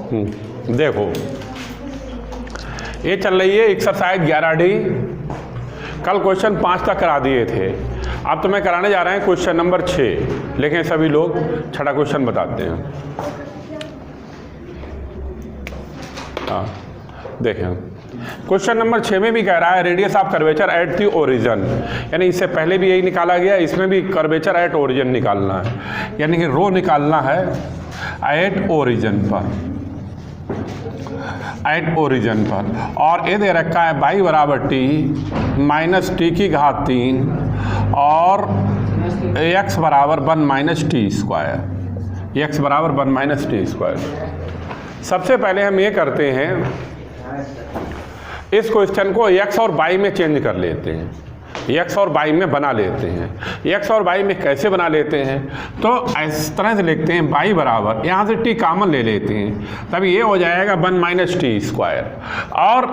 देखो ये चल रही है एक्सरसाइज 11D। कल क्वेश्चन 5 तक करा दिए थे, अब तो मैं कराने जा रहे हैं क्वेश्चन नंबर 6, लेकिन सभी लोग छठा क्वेश्चन बताते हैं। हाँ देखें, क्वेश्चन नंबर 6 में भी कह रहा है radius of curvature at the origin, यानी इससे पहले भी यही निकाला गया, इसमें भी कर्वेचर एट ओरिजिन निकालना है, यानी कि रो निकालना है एट ओरिजिन पर, एट ओरिजिन पर। और ये दे रखा है y बराबर t माइनस टी की घात 3 और x बराबर 1 माइनस टी स्क्वायर, x बराबर 1 माइनस टी स्क्वायर। सबसे पहले हम ये करते हैं, इस क्वेश्चन को x और y में चेंज कर लेते हैं, x और y में बना लेते हैं। x और y में कैसे बना लेते हैं, तो इस तरह से लिखते हैं y बराबर, यहाँ से t कॉमन ले लेते हैं, तब ये हो जाएगा 1 माइनस टी स्क्वायर, और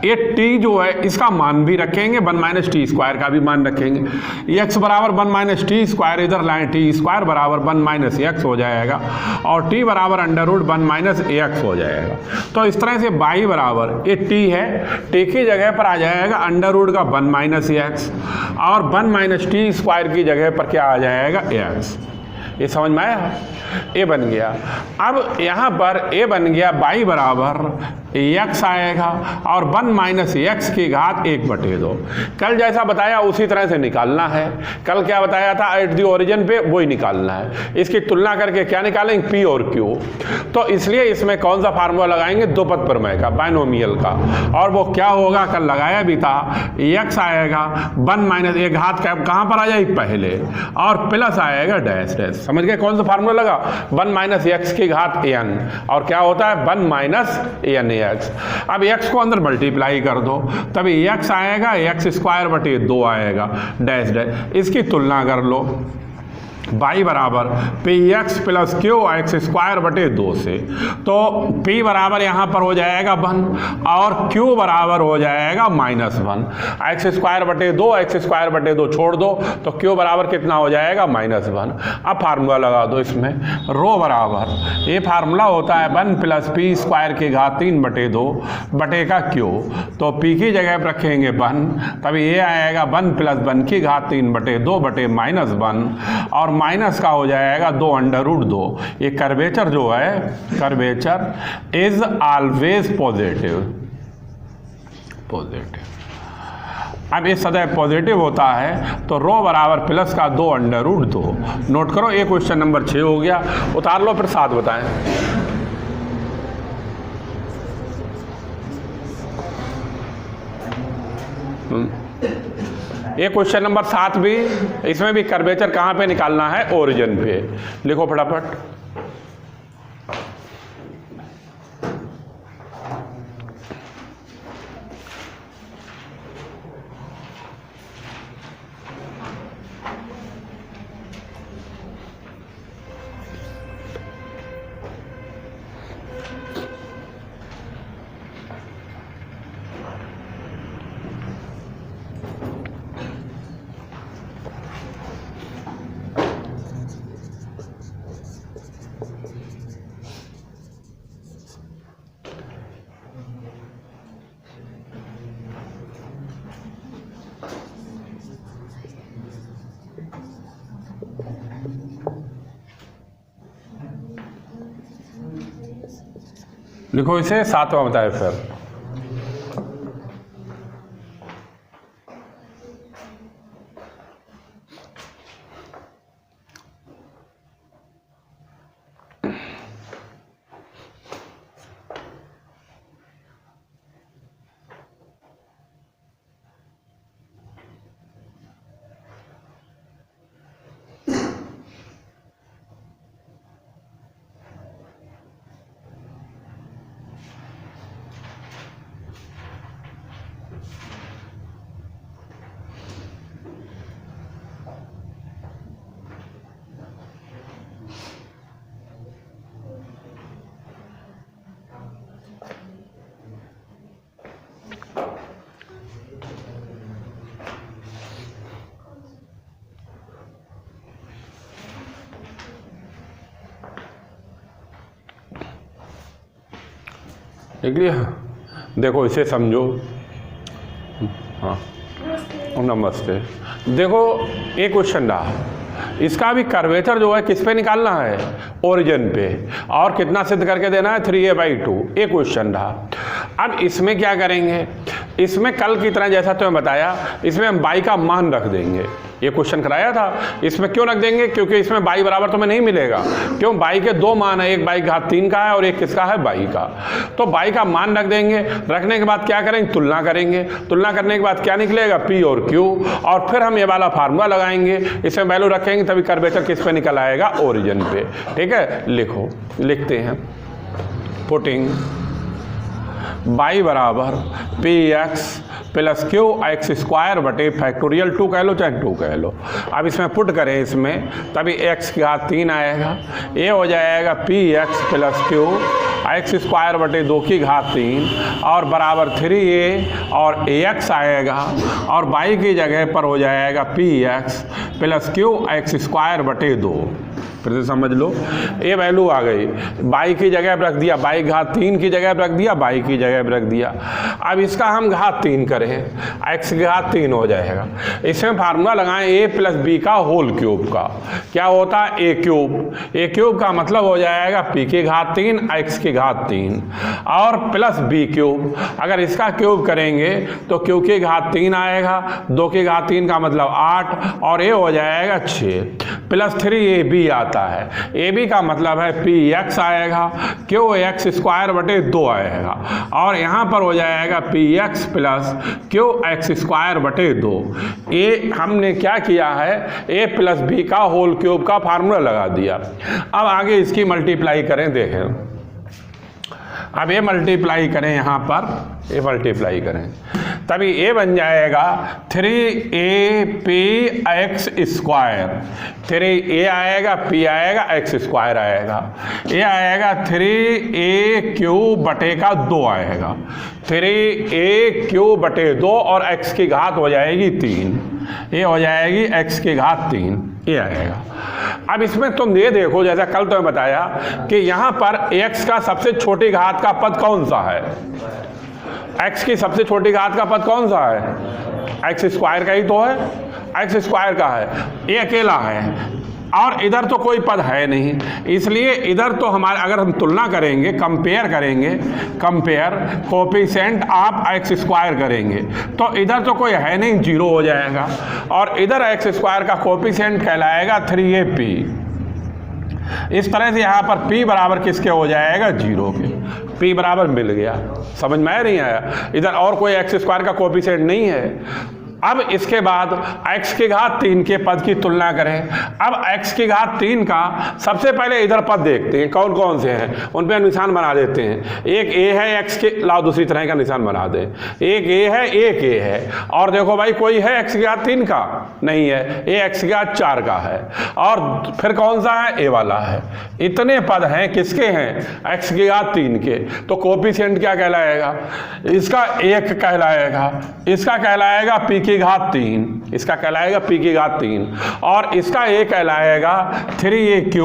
ये t जो है इसका मान भी रखेंगे, 1 माइनस टी स्क्वायर का भी मान रखेंगे। x बराबर 1 माइनस टी स्क्वायर, इधर लाएँ टी स्क्वायर बराबर 1 माइनस एक्स हो जाएगा, और t बराबर अंडर रूट 1 माइनस एक्स हो जाएगा। तो इस तरह से y बराबर, ये t है, t की जगह पर आ जाएगा अंडर रूट का 1 माइनस एक्स, और 1 माइनस टी स्क्वायर की जगह पर क्या आ जाएगा एक्स। ये समझ में आया, ए बन गया। अब यहाँ पर ए बन गया y बराबर x आएगा, और 1 माइनस एक्स की घात 1/2। कल जैसा बताया उसी तरह से निकालना है, कल क्या बताया था एट दी ओरिजिन पे, वही निकालना है। इसकी तुलना करके क्या निकालेंगे, p और q। तो इसलिए इसमें कौन सा फार्मूला लगाएंगे, दो पद प्रमेय का, बाइनोमियल का। और वो क्या होगा, कल लगाया भी था, x आएगा 1 माइनस, एक घात कहाँ पर आ जाएगी पहले, और प्लस आएगा डैश डैश। समझ गए कौन सा फार्मूला लगा, 1 माइनस एक्स की घात n, और क्या होता है 1 माइनस n एक्स। अब x को अंदर मल्टीप्लाई कर दो, तभी x आएगा, x स्क्वायर बटे 2 आएगा डैश डैश। इसकी तुलना कर लो, y बराबर P x plus Q x square बटे 2 से, तो p बराबर यहाँ पर हो जाएगा 1, और q बराबर हो जाएगा -1। एक्स स्क्वायर बटे 2, एक्स स्क्वायर बटे 2 छोड़ दो, तो q बराबर कितना हो जाएगा, -1। अब फार्मूला लगा दो इसमें, रो बराबर, ये फार्मूला होता है 1 प्लस पी स्क्वायर की घात 3/2 बटे का q, तो p की जगह पर रखेंगे 1, तभी ये आएगा 1 प्लस 1 की घात 3/2 बटे -1, और माइनस का हो जाएगा 2 अंडर रूट 2। ये कर्वेचर जो है, curvature is always positive, positive. अब ये सदैव पॉजिटिव होता है, तो रो बराबर प्लस का 2 अंडर रूट 2। नोट करो, ये क्वेश्चन नंबर 6 हो गया। उतार लो फिर 7 बताएं। ये क्वेश्चन नंबर 7 भी, इसमें भी कर्वेचर कहाँ पे निकालना है, ओरिजिन पे। लिखो फटाफट। लिखो इसे, 7वां बताए फिर। देख लिया। देखो इसे समझो। हाँ नमस्ते। देखो एक क्वेश्चन रहा, इसका भी कर्वेचर जो है किस पे निकालना है, ओरिजिन पे, और कितना सिद्ध करके देना है 3a/2। एक क्वेश्चन रहा। अब इसमें क्या करेंगे, इसमें कल की तरह जैसा तुम्हें बताया, इसमें हम बाई का मान रख देंगे। ये क्वेश्चन कराया था, इसमें क्यों रख देंगे, क्योंकि इसमें बाई बराबर तुम्हें नहीं मिलेगा। क्यों, बाई के दो मान है, एक बाई घात 3 का है और एक किसका है, बाई का। तो बाई का मान रख देंगे। रखने के बाद क्या करेंगे, तुलना करेंगे। तुलना करने के बाद क्या निकलेगा, पी और क्यू, और फिर हम ये वाला फार्मूला लगाएंगे, इसमें वैल्यू रखेंगे, तभी कर्वेचर किस पे निकल आएगा, ओरिजिन पे। ठीक है, लिखो, लिखते हैं। पुटिंग बाई बराबर P x plus Q x square बटे फैक्टोरियल 2 कह लो चाहे 2 कह लो। अब इसमें पुट करें इसमें, तभी एक्स की घात 3 आएगा। ये हो जाएगा P x plus Q x square बटे 2 की घात 3 और बराबर 3a और ax आएगा, और बाई की जगह पर हो जाएगा P x plus Q x square बटे 2। फिर से समझ लो, ये वैल्यू आ गई, बाई की जगह पर रख दिया, बाई घात 3 की जगह पर रख दिया, बाई की जगह पर रख दिया। अब इसका हम घात 3 करें, एक्स की घात 3 हो जाएगा। इसमें फार्मूला लगाएं a प्लस बी का होल क्यूब का। क्या होता है, ए क्यूब। ए क्यूब का मतलब हो जाएगा पी की घात 3 एक्स की घात 3 और प्लस बी क्यूब। अगर इसका क्यूब करेंगे तो क्यू की घात 3 आएगा, 2 की घात 3 का मतलब 8 और ए हो जाएगा 6 प्लस 3ab आता है। ए बी का मतलब है पी एक्स आएगा, क्यू एक्स स्क्वायर बटे 2 आएगा, और यहाँ पर हो जाएगा P x plus Q x square बटे 2। ये हमने क्या किया है, ए प्लस बी का होल क्यूब का फार्मूला लगा दिया। अब आगे इसकी मल्टीप्लाई करें, देखें। अब ये मल्टीप्लाई करें, यहाँ पर ये मल्टीप्लाई करें, तभी ए बन जाएगा 3a/x स्क्वायर। 3a आएगा, p आएगा, x स्क्वायर आएगा। ये आएगा 3a³ बटे का 2 आएगा, 3a³ बटे 2 और x की घात हो जाएगी 3। ये हो जाएगी x की घात 3, ये आएगा। अब इसमें तुम ये देखो, जैसा कल तुम्हें बताया कि यहाँ पर x का सबसे छोटी घात का पद कौन सा है, x की सबसे छोटी घात का पद कौन सा है, एक्स स्क्वायर का ही तो है, एक्स स्क्वायर का है, ये अकेला है और इधर तो कोई पद है नहीं, इसलिए इधर तो हमारे, अगर हम तुलना करेंगे, कंपेयर करेंगे, compare coefficient of x square करेंगे तो इधर तो कोई है नहीं, 0 हो जाएगा, और इधर एक्स स्क्वायर का कोफिशिएंट कहलाएगा 3ap। इस तरह से यहाँ पर p बराबर किसके हो जाएगा, 0 के। p बराबर मिल गया, समझ में आया नहीं आया। इधर और कोई एक्स स्क्वायर का कोफिशिएंट नहीं है। अब इसके बाद x की घात 3 के पद की तुलना करें। अब x की घात 3 का सबसे पहले इधर पद देखते हैं कौन कौन से हैं, उन पर निशान बना देते हैं। एक a है x के, लाओ दूसरी तरह का निशान बना दें, एक a है, एक a है, और देखो भाई कोई है x की घात 3 का, नहीं है, a x की घात 4 का है, और फिर कौन सा है, a वाला है। इतने पद हैं, किसके हैं, x की घात 3 के, तो कोफिशिएंट क्या कहलाएगा, इसका 1 कहलाएगा, इसका कहलाएगा p की घात 3, इसका कहलाएगा p की घात 3, और इसका a कहलाएगा 3a³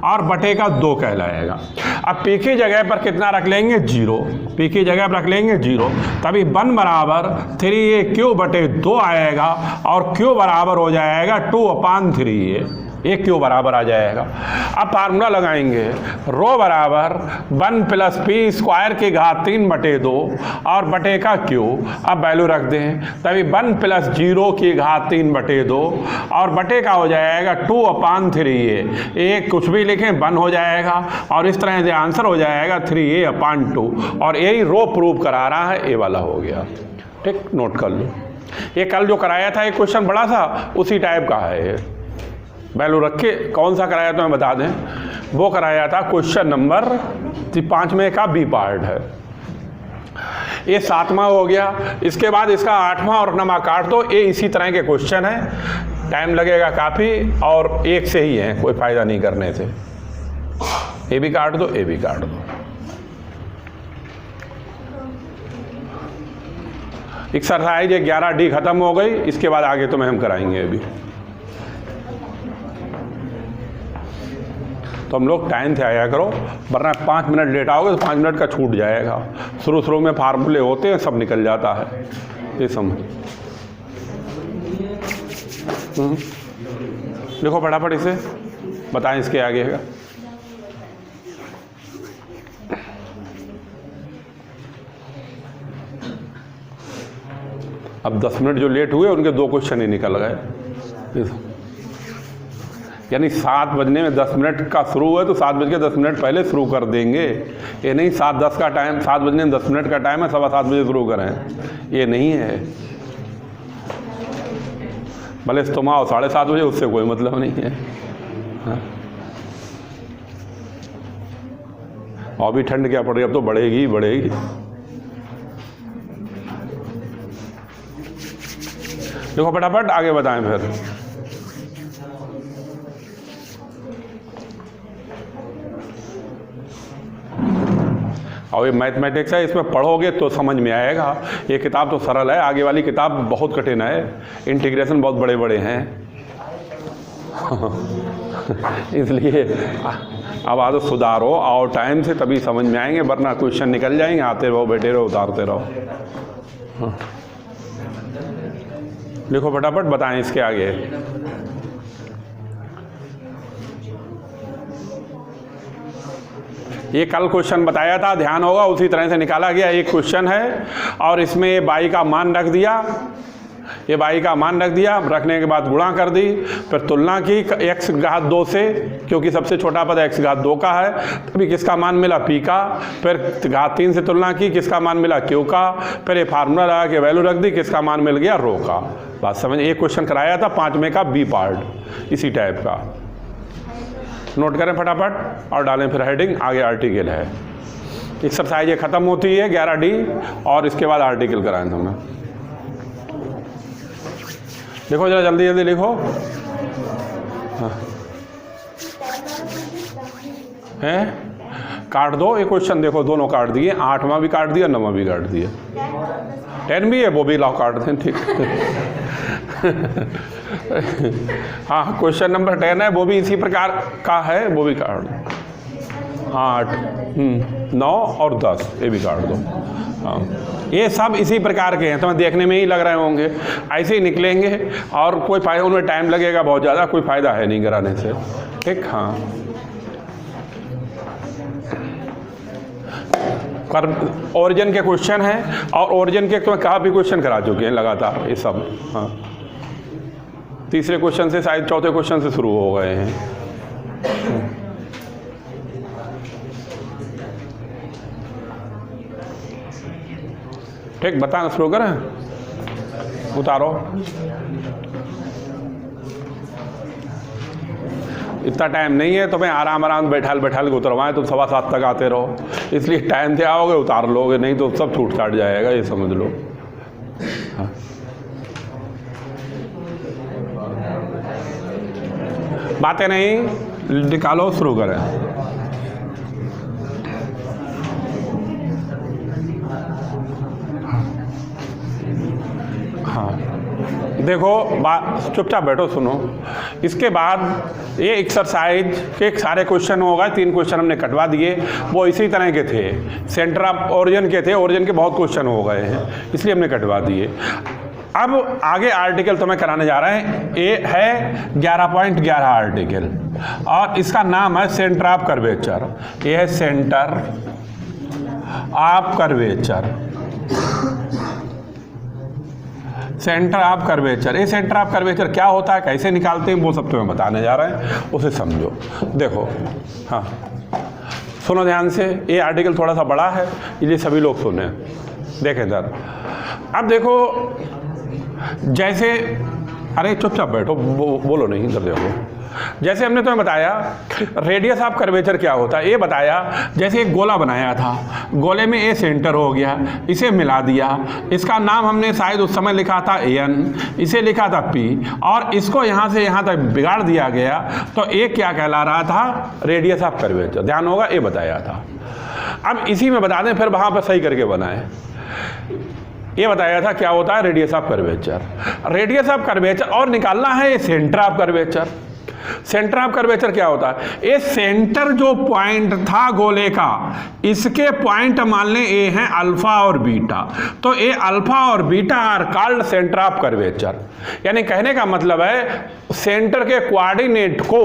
और बटे का 2 कहलाएगा। अब p की जगह पर कितना रख लेंगे, 0, p की जगह पर रख लेंगे 0, तभी 1 बराबर 3a³ बटे 2 आएगा, और q बराबर हो जाएगा 2/3a, एक क्यू बराबर आ जाएगा। अब फार्मूला लगाएंगे, रो बराबर 1 प्लस पी स्क्वायर की घात 3 बटे 2 और बटे का क्यू। अब वैल्यू रख दें, तभी 1 प्लस 0 की घात 3 बटे 2 और बटे का हो जाएगा 2/3a। एक कुछ भी लिखें 1 हो जाएगा, और इस तरह से आंसर हो जाएगा 3a/2, और यही रो प्रूव करा रहा है, ए वाला हो गया। ठीक, नोट कर लो। ये कल जो कराया था एक क्वेश्चन बड़ा सा, उसी टाइप का है ये। वैल्यू रख के कौन सा कराया तो मैं बता दें, वो कराया था क्वेश्चन नंबर 5 में का बी पार्ट है। ये 7वां हो गया, इसके बाद इसका 8वां और 9वां काट दो। ये इसी तरह के क्वेश्चन है, टाइम लगेगा काफ़ी, और एक से ही है, कोई फ़ायदा नहीं करने से। ये भी काट दो, ये भी काट दो। एक्सरसाइज 11D खत्म हो गई, इसके बाद आगे तो मैं हम कराएंगे अभी। तो हम लोग टाइम से आया करो, वरना 5 मिनट लेट आओगे तो 5 मिनट का छूट जाएगा। शुरू में फार्मूले होते हैं, सब निकल जाता है, ये समझ। देखो फटाफट इसे बताएं इसके आगे का। अब 10 मिनट जो लेट हुए उनके 2 क्वेश्चन ही निकल गए। यानी 7 बजने में 10 मिनट का शुरू हुआ तो 7 बज के 10 मिनट पहले शुरू कर देंगे। ये नहीं 7:10 का टाइम, 7 बजने में 10 मिनट का टाइम है, 7:15 बजे शुरू करें, ये नहीं है। भले तुम आओ 7:30 बजे, उससे कोई मतलब नहीं है। हाँ। और भी ठंड क्या पड़ रही है, अब तो बढ़ेगी बढ़ेगी। देखो फटाफट आगे बताएं फिर। और ये मैथमेटिक्स है, इसमें पढ़ोगे तो समझ में आएगा। ये किताब तो सरल है, आगे वाली किताब बहुत कठिन है, इंटीग्रेशन बहुत बड़े बड़े हैं। इसलिए अब आदत सुधारो, आओ टाइम से, तभी समझ में आएंगे, वरना क्वेश्चन निकल जाएंगे, आते रहो बैठे रहो उतारते रहो। हाँ। देखो फटाफट बताएं इसके आगे। ये कल क्वेश्चन बताया था, ध्यान होगा, उसी तरह से निकाला गया एक क्वेश्चन है। और इसमें ये y का मान रख दिया, ये y का मान रख दिया, रखने के बाद गुणा कर दी, फिर तुलना की x घात 2 से, क्योंकि सबसे छोटा पद x घात 2 का है, तभी किसका मान मिला p का। फिर घात 3 से तुलना की, किसका मान मिला q का। फिर ये फार्मूला लगा के वैल्यू रख दी, किसका मान मिल गया रो का। बात समझ। एक क्वेश्चन कराया था 5वें का बी पार्ट, इसी टाइप का। नोट करें फटाफट और डालें फिर हेडिंग, आगे आर्टिकल है। एक्सरसाइज ये ख़त्म होती है 11D, और इसके बाद आर्टिकल कराएं तुम्हें। देखो जरा जल्दी जल्दी लिखो। हाँ हैं, काट दो ये क्वेश्चन, देखो दोनों काट दिए, 8वां भी काट दिया, 9वां भी काट दिया, 10 भी है, वो भी लाओ काट दें, ठीक। हाँ क्वेश्चन नंबर 10 है, वो भी इसी प्रकार का है, वो भी काट दो। 8, 9 और 10 ये भी काट दो। हाँ ये सब इसी प्रकार के हैं, तुम्हें देखने में ही लग रहे होंगे, ऐसे ही निकलेंगे, और कोई फायदा, उनमें टाइम लगेगा बहुत ज़्यादा, कोई फ़ायदा है नहीं कराने से, ठीक। हाँ ओरिजिन के क्वेश्चन हैं, और ओरिजिन के तो काफ़ी क्वेश्चन करा चुके हैं लगातार ये सब। हाँ तीसरे क्वेश्चन से शायद चौथे क्वेश्चन से शुरू हो गए हैं। ठीक, बताएं शुरू करें, उतारो। इतना टाइम नहीं है, तुम्हें आराम आराम बैठाल बैठाल के उतरवाएं, तुम 7:15 तक आते रहो, इसलिए टाइम से आओगे उतार लोगे, नहीं तो सब छूट काट जाएगा, ये समझ लो। हाँ। बातें नहीं, निकालो, शुरू करें। हाँ देखो, चुपचाप बैठो, सुनो। इसके बाद ये एक्सरसाइज के सारे क्वेश्चन हो गए, 3 क्वेश्चन हमने कटवा दिए, वो इसी तरह के थे, सेंटर ऑफ ओरिजिन के थे, ओरिजिन के बहुत क्वेश्चन हो गए हैं, इसलिए हमने कटवा दिए। अब आगे आर्टिकल तुम्हें कराने जा रहे हैं, ये है 11.11 आर्टिकल, और इसका नाम है सेंटर ऑफ कर्वेचर। ये है centre of curvature, centre of curvature. ये सेंटर ऑफ कर्वेचर क्या होता है, कैसे निकालते हैं, वो सब तुम्हें बताने जा रहे हैं, उसे समझो। देखो, हाँ सुनो ध्यान से, ये आर्टिकल थोड़ा सा बड़ा है, इसलिए सभी लोग सुने, देखें इधर। अब देखो, जैसे, अरे चुपचाप बैठो, बोलो नहीं, इधर देखो। जैसे हमने तुम्हें बताया रेडियस ऑफ कर्वेचर क्या होता है, ये बताया। जैसे एक गोला बनाया था, गोले में ए सेंटर हो गया, इसे मिला दिया, इसका नाम हमने शायद उस समय लिखा था एन, इसे लिखा था पी, और इसको यहाँ से यहाँ तक बिगाड़ दिया गया, तो ए क्या कहला रहा था, रेडियस ऑफ कर्वेचर। ध्यान होगा, ये बताया था। अब इसी में बता दें, फिर वहाँ पर सही करके बनाए। ये बताया था क्या होता है radius of curvature, radius of curvature, और निकालना है centre of curvature. Centre of curvature क्या होता है? ये सेंटर जो पॉइंट था गोले का, इसके पॉइंट मान लें ये हैं अल्फा और बीटा, तो ये अल्फा और beta are called centre of curvature. यानी कहने का मतलब है सेंटर के कोऑर्डिनेट को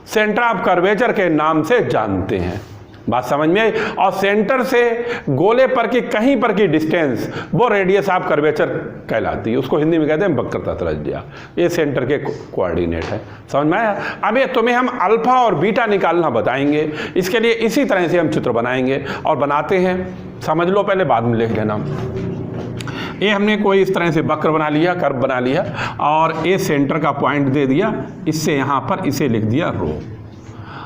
सेंटर ऑफ कर्वेचर के नाम से जानते हैं। बात समझ में आई? और सेंटर से गोले पर की कहीं पर की डिस्टेंस वो रेडियस ऑफ कर्वेचर कहलाती है, उसको हिंदी में कहते हैं वक्रता त्रिज्या। ये सेंटर के कोऑर्डिनेट है। समझ में आया? अब ये तुम्हें हम अल्फा और बीटा निकालना बताएंगे। इसके लिए इसी तरह से हम चित्र बनाएंगे और बनाते हैं, समझ लो पहले, बाद में लिख लेना। ये हमने कोई इस तरह से वक्र बना लिया, कर्व बना लिया, और ये सेंटर का पॉइंट दे दिया, इससे यहाँ पर इसे लिख दिया रो,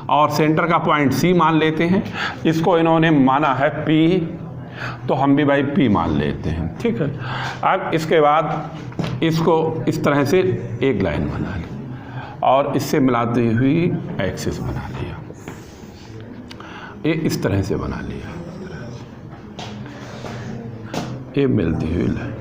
और सेंटर का पॉइंट सी मान लेते हैं। इसको इन्होंने माना है पी, तो हम भी भाई पी मान लेते हैं, ठीक है। अब इसके बाद इसको इस तरह से एक लाइन बना ली और इससे मिलाती हुई एक्सिस बना लिया, ये इस तरह से बना लिया, ये मिलती हुई लाइन।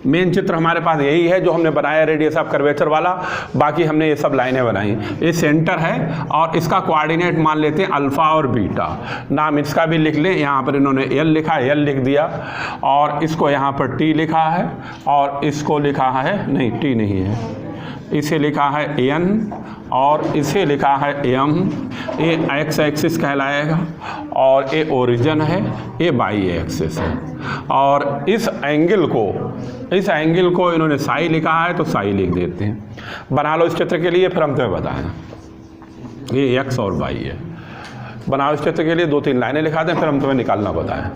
मेन चित्र हमारे पास यही है जो हमने बनाया रेडियस ऑफ कर्वेचर वाला, बाकी हमने ये सब लाइनें बनाई। ये सेंटर है और इसका कोऑर्डिनेट मान लेते हैं अल्फा और बीटा। नाम इसका भी लिख लें, यहाँ पर इन्होंने एल लिखा है, एल लिख दिया, और इसको यहाँ पर टी लिखा है, और इसको लिखा है, नहीं टी नहीं है, इसे लिखा है एन, और इसे लिखा है एम। ये एक्स एक्सिस कहलाएगा, और ये ओरिजिन है, ये वाई एक्सिस है। और इस एंगल को इन्होंने साई लिखा है, तो साई लिख देते हैं। बना लो इस चित्र के लिए, फिर हम तुम्हें बताएं। ये एक्स और वाई है। बनाओ इस चित्र के लिए, 2-3 लाइनें लिखा दें, फिर हम तुम्हें निकालना बताएं।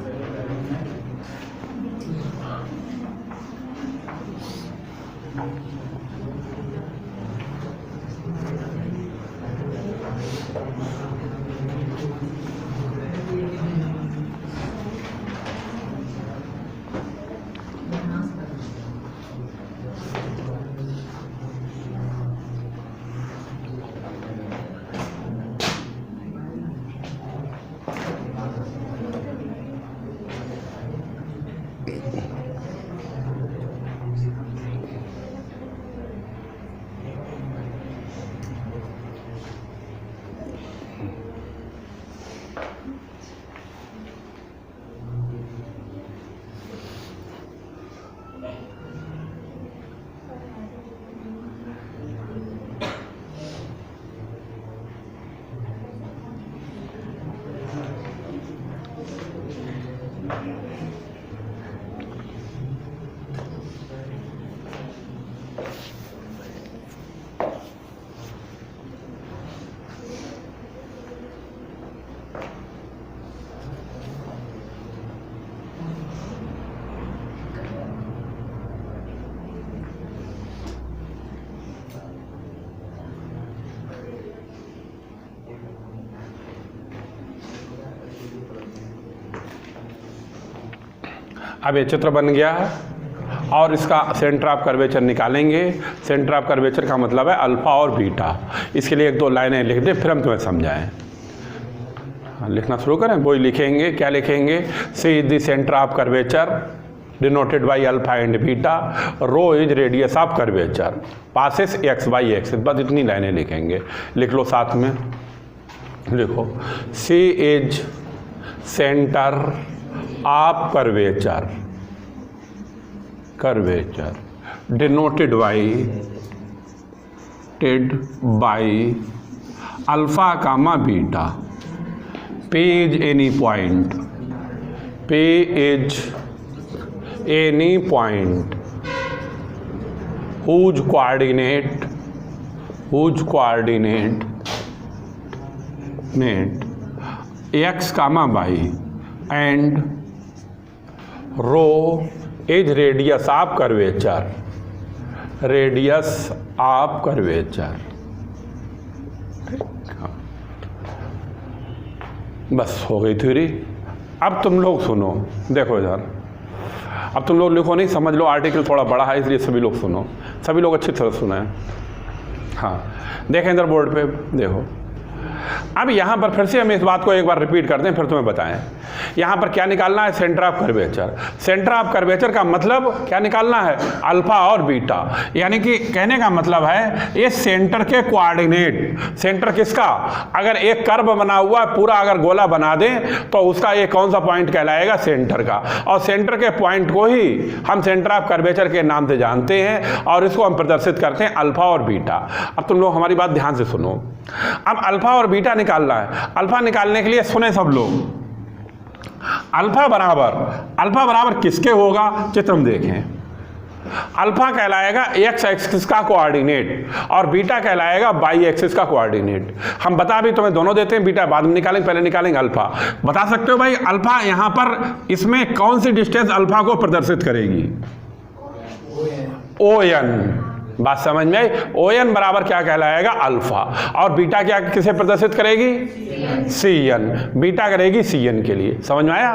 अब ये चित्र बन गया है, और इसका सेंटर ऑफ कर्वेचर निकालेंगे। सेंटर ऑफ कर्वेचर का मतलब है अल्फा और बीटा। इसके लिए 1-2 लाइनें लिख दें, फिर हम तुम्हें समझाएं। लिखना शुरू करें, वही लिखेंगे। क्या लिखेंगे? C is the centre of curvature denoted by alpha and beta, rho is radius of curvature, passes X Y axis. बस इतनी लाइनें लिखेंगे। लिख लो साथ में, लिखो C is centre of curvature, denoted by alpha comma beta. P is any point, P is any point whose coordinate x comma y and rho is radius of curvature, बस हो गई थ्योरी। अब तुम लोग सुनो, देखो यार, अब तुम लोग लिखो नहीं, समझ लो। आर्टिकल थोड़ा बड़ा है, इसलिए सभी लोग सुनो, सभी लोग अच्छी तरह सुना है। हाँ, देखें इधर बोर्ड पे, देखो अब यहाँ पर फिर से हम इस बात को एक बार रिपीट करते हैं, फिर तुम्हें बताएं। यहाँ पर क्या निकालना है? Centre of curvature. Centre of curvature का मतलब क्या निकालना है? अल्फा और बीटा। यानी कि कहने का मतलब है ये सेंटर के कोऑर्डिनेट, सेंटर किसका? अगर एक कर्व बना हुआ है पूरा, अगर गोला बना दें तो उसका ये कौन सा पॉइंट कहलाएगा? सेंटर का। और सेंटर के पॉइंट को ही हम सेंटर ऑफ कर्वेचर के नाम से जानते हैं और इसको हम प्रदर्शित करते हैं अल्फा और बीटा। अब तुम लोग हमारी बात ध्यान से सुनो। अब अल्फा और बीटा निकालना है। अल्फा निकालने के लिए सुने सब लोग, अल्फा बराबर किसके होगा? चित्र में देखें। अल्फा कहलाएगा एक्स एक्सिस का कोऑर्डिनेट और बीटा कहलाएगा वाई एक्सिस का कोऑर्डिनेट। हम बता भी तुम्हें दोनों देते हैं, बीटा बाद में निकालेंगे, पहले निकालेंगे अल्फा। बता सकते हो भाई अल्फा यहाँ पर इसमें कौन सी डिस्टेंस अल्फा को प्रदर्शित करेगी? O N. बात समझ में आई? ओ एन बराबर क्या कहलाएगा? अल्फा। और बीटा क्या किसे प्रदर्शित करेगी? C N. बीटा करेगी सी एन के लिए। समझ में आया?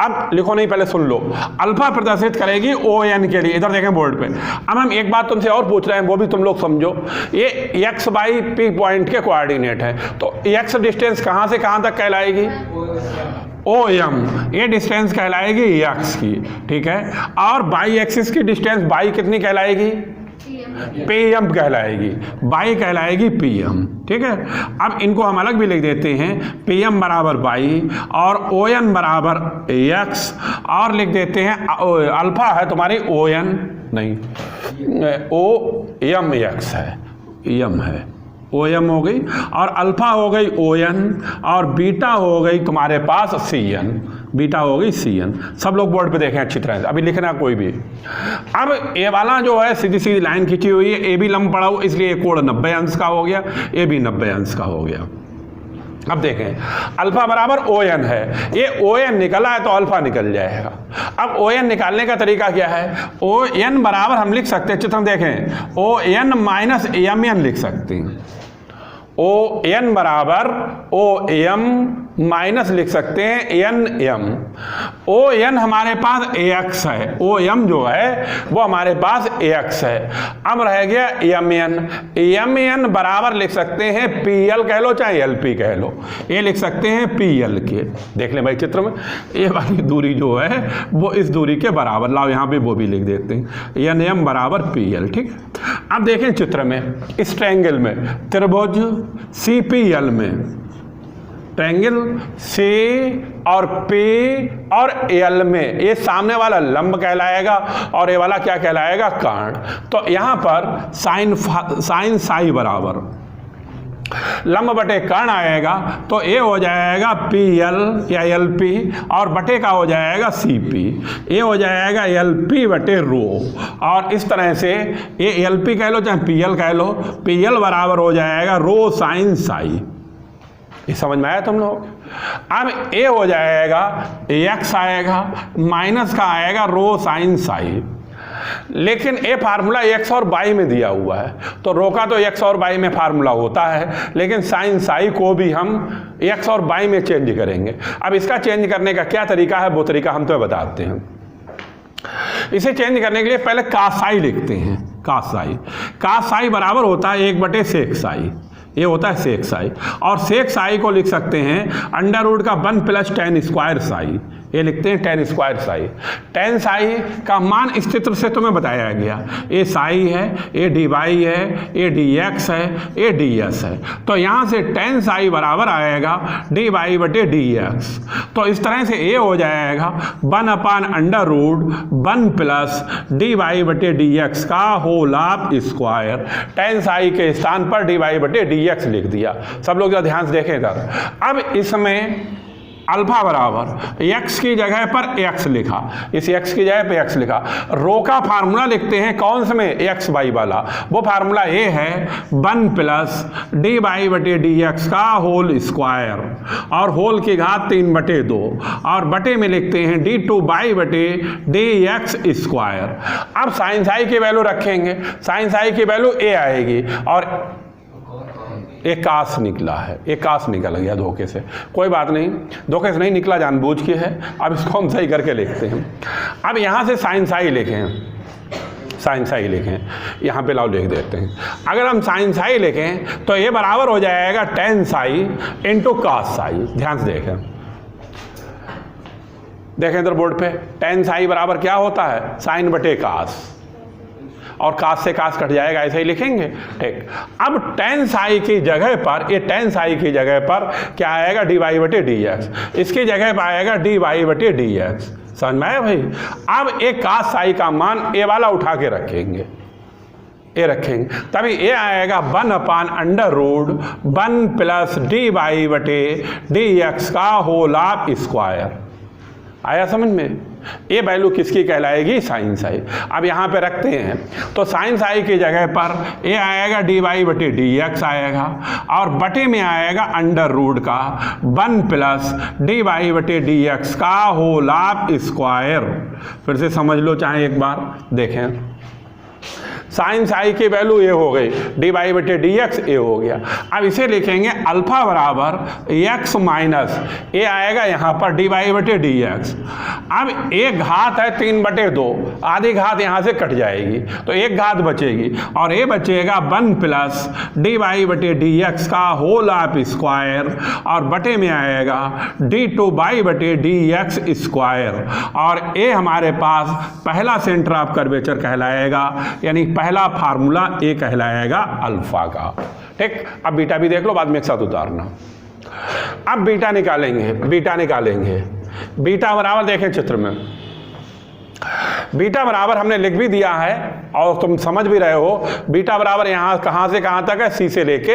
अब लिखो नहीं, पहले सुन लो। अल्फा प्रदर्शित करेगी ओ एन के लिए। इधर देखें बोर्ड पे। अब हम एक बात तुमसे और पूछ रहे हैं, वो भी तुम लोग समझो। ये एक्स बाई पी पॉइंट के कोऑर्डिनेट है, तो एक्स डिस्टेंस कहां से कहां तक कहलाएगी? O M. ये डिस्टेंस कहलाएगी एक्स की, ठीक है। और बाई एक्सिस की डिस्टेंस बाई कितनी कहलाएगी? पी एम कहलाएगी। बाई कहलाएगी पी एम, ठीक है। अब इनको हम अलग भी लिख देते हैं, पी एम बराबर बाई और ओ एन बराबर एक्स, और लिख देते हैं अल्फा है तुम्हारी ओ एन नहीं, ओ एम एक्स है, एम है, ओ एम हो गई, और अल्फा हो गई ओ एन, और बीटा हो गई तुम्हारे पास सी एन। बीटा हो गई सी एन। सब लोग बोर्ड पे देखें अच्छी तरह से, अभी लिखना कोई भी। अब ए वाला जो है सीधी सीधी लाइन खींची हुई है, ए भी लंब पड़ा हुआ, इसलिए कोण 90 अंश का हो गया, ए भी 90 अंश का हो गया। अब देखें अल्फा बराबर ओ एन है, ये ओ एन निकला है तो अल्फा निकल जाएगा। अब ओ एन निकालने का तरीका क्या है? ओ एन बराबर हम लिख सकते हैं, चित्र देखें, O N minus M N लिख सकते हैं। ओ एन बराबर ओ एम माइनस लिख सकते हैं एन एम। ओ एन हमारे पास ए एक्स है, ओ एम जो है वो हमारे पास ए एक्स है। अब रह गया एम एन। एम एन बराबर लिख सकते हैं पी एल कह लो चाहे एल पी कह लो, ये लिख सकते हैं पी एल के। देख लें भाई चित्र में, ये वाली दूरी जो है वो इस दूरी के बराबर, लाओ यहाँ पे वो भी लिख देते हैं, एन एम बराबर पी एल, ठीक। अब देखें चित्र में, इस ट्रायंगल में त्रिभुज सी पी एल में, ट्रायंगल सी और पी और एल में ये सामने वाला लंब कहलाएगा और ये वाला क्या कहलाएगा? कर्ण। तो यहाँ पर साइन साई बराबर लंब बटे कर्ण आएगा, तो ये हो जाएगा पी एल या एल पी, और बटे का हो जाएगा सी पी, ये हो जाएगा एल पी बटे रो। और इस तरह से ये एल पी कह लो चाहे पी एल कह लो, पी एल बराबर हो जाएगा रो साइन साई। ये समझ में आया तुम लोग? अब ए हो जाएगा एक्स आएगा, माइनस का आएगा रो साइन साई। लेकिन ए फार्मूला एक्स और बाई में दिया हुआ है, तो रो का तो एक्स और बाई में फार्मूला होता है, लेकिन साइन साई को भी हम एक्स और बाई में चेंज करेंगे। अब इसका चेंज करने का क्या तरीका है, वो तरीका हम तो बताते हैं। इसे चेंज करने के लिए पहले कासाई लिखते हैं, कासाई। कासाई बराबर होता है 1 बटे सेक साई, ये होता है सेक साई, और सेक साई को लिख सकते हैं अंडर रूट का 1 प्लस टेन स्क्वायर साई, ये लिखते हैं ten square Sai. Ten Sai का मान इस चित्र से तुम्हें बताया गया, ये साई है, ये डी वाई है, ये डी एक्स है, ये डी एस है। तो यहाँ से टेन साई बराबर आएगा डी वाई बटे डी एक्स। तो इस तरह से ये हो जाएगा 1 upon under root 1 plus D Y बटे डी एक्स का whole of square. Tan psi के स्थान पर डी वाई बटे डी एक्स लिख दिया। सब लोग ध्यान से देखें इधर। अब इसमें अल्फा बराबर एक्स की जगह पर एक्स लिखा, इस एक्स की जगह पर एक्स लिखा। रो का फार्मूला लिखते हैं कौन से में? एक्स वाई वाला। वो फार्मूला ये है 1 प्लस डी वाई बटे डी एक्स का होल स्क्वायर, और होल की घात 3 बटे 2, और बटे में लिखते हैं डी टू वाई बटे डी एक्स स्क्वायर। अब साइन साई की वैल्यू रखेंगे, साइन साई की वैल्यू ए आएगी, और एक कास निकला है, एक कास निकल गया धोखे से, कोई बात नहीं, धोखे से नहीं निकला, जानबूझ के है। अब इसको हम सही करके लिखते हैं। अब यहाँ से साइन साई लिखें, साइन साई लिखें, यहाँ पे लाओ लिख देते हैं। अगर हम साइन साई लिखें तो ये बराबर हो जाएगा tan psi into cos psi. ध्यान से देखें इधर बोर्ड पे, टेन साई बराबर क्या होता है, साइन बटे कास, और कास से कास कट जाएगा, ऐसे ही लिखेंगे। ठीक, अब टेन साई की जगह पर, ये टेन साई की जगह पर क्या आएगा, डी वाई बटे डी एक्स, इसकी जगह पर आएगा डी वाई बटे डी एक्स। समझ में आया भाई। अब एक कास साई का मान ए वाला उठा के रखेंगे, ये रखेंगे, तभी ये आएगा 1/√1 प्लस डी वाई बटे डी एक्स का होल ऑफ स्क्वायर। आया समझ में। ये वैल्यू किसकी कहलाएगी, साइन साई। अब यहाँ पे रखते हैं तो साइन साई की जगह पर ये आएगा डी वाई बटे डी एक्स आएगा, और बटे में आएगा √1 का 1 प्लस डी वाई बटे डी एक्स का होल ऑफ स्क्वायर। फिर से समझ लो चाहे एक बार देखें, साइन साई की वैल्यू ये हो गई, डी वाई बटे डी एक्स ए हो गया। अब इसे लिखेंगे अल्फा बराबर एक्स माइनस ए आएगा यहाँ पर डी वाई बटे डी एक्स। अब एक घात है 3/2, आधी घात यहाँ से कट जाएगी तो एक घात बचेगी, और ये बचेगा 1 प्लस डी वाई बटे डी एक्स का होल ऑफ स्क्वायर, और बटे में आएगा d2 वाई बटे डी एक्स स्क्वायर। और ये हमारे पास पहला सेंटर ऑफ कर्वेचर कहलाएगा, यानी पहला फार्मूला ए कहलाएगा अल्फा का। ठीक, अब बीटा भी देख लो, बाद में एक साथ उतारना। अब बीटा निकालेंगे, बीटा बराबर देखें चित्र में, बीटा बराबर हमने लिख भी दिया है और तुम समझ भी रहे हो। बीटा बराबर यहाँ कहाँ से कहाँ तक है, सी से लेके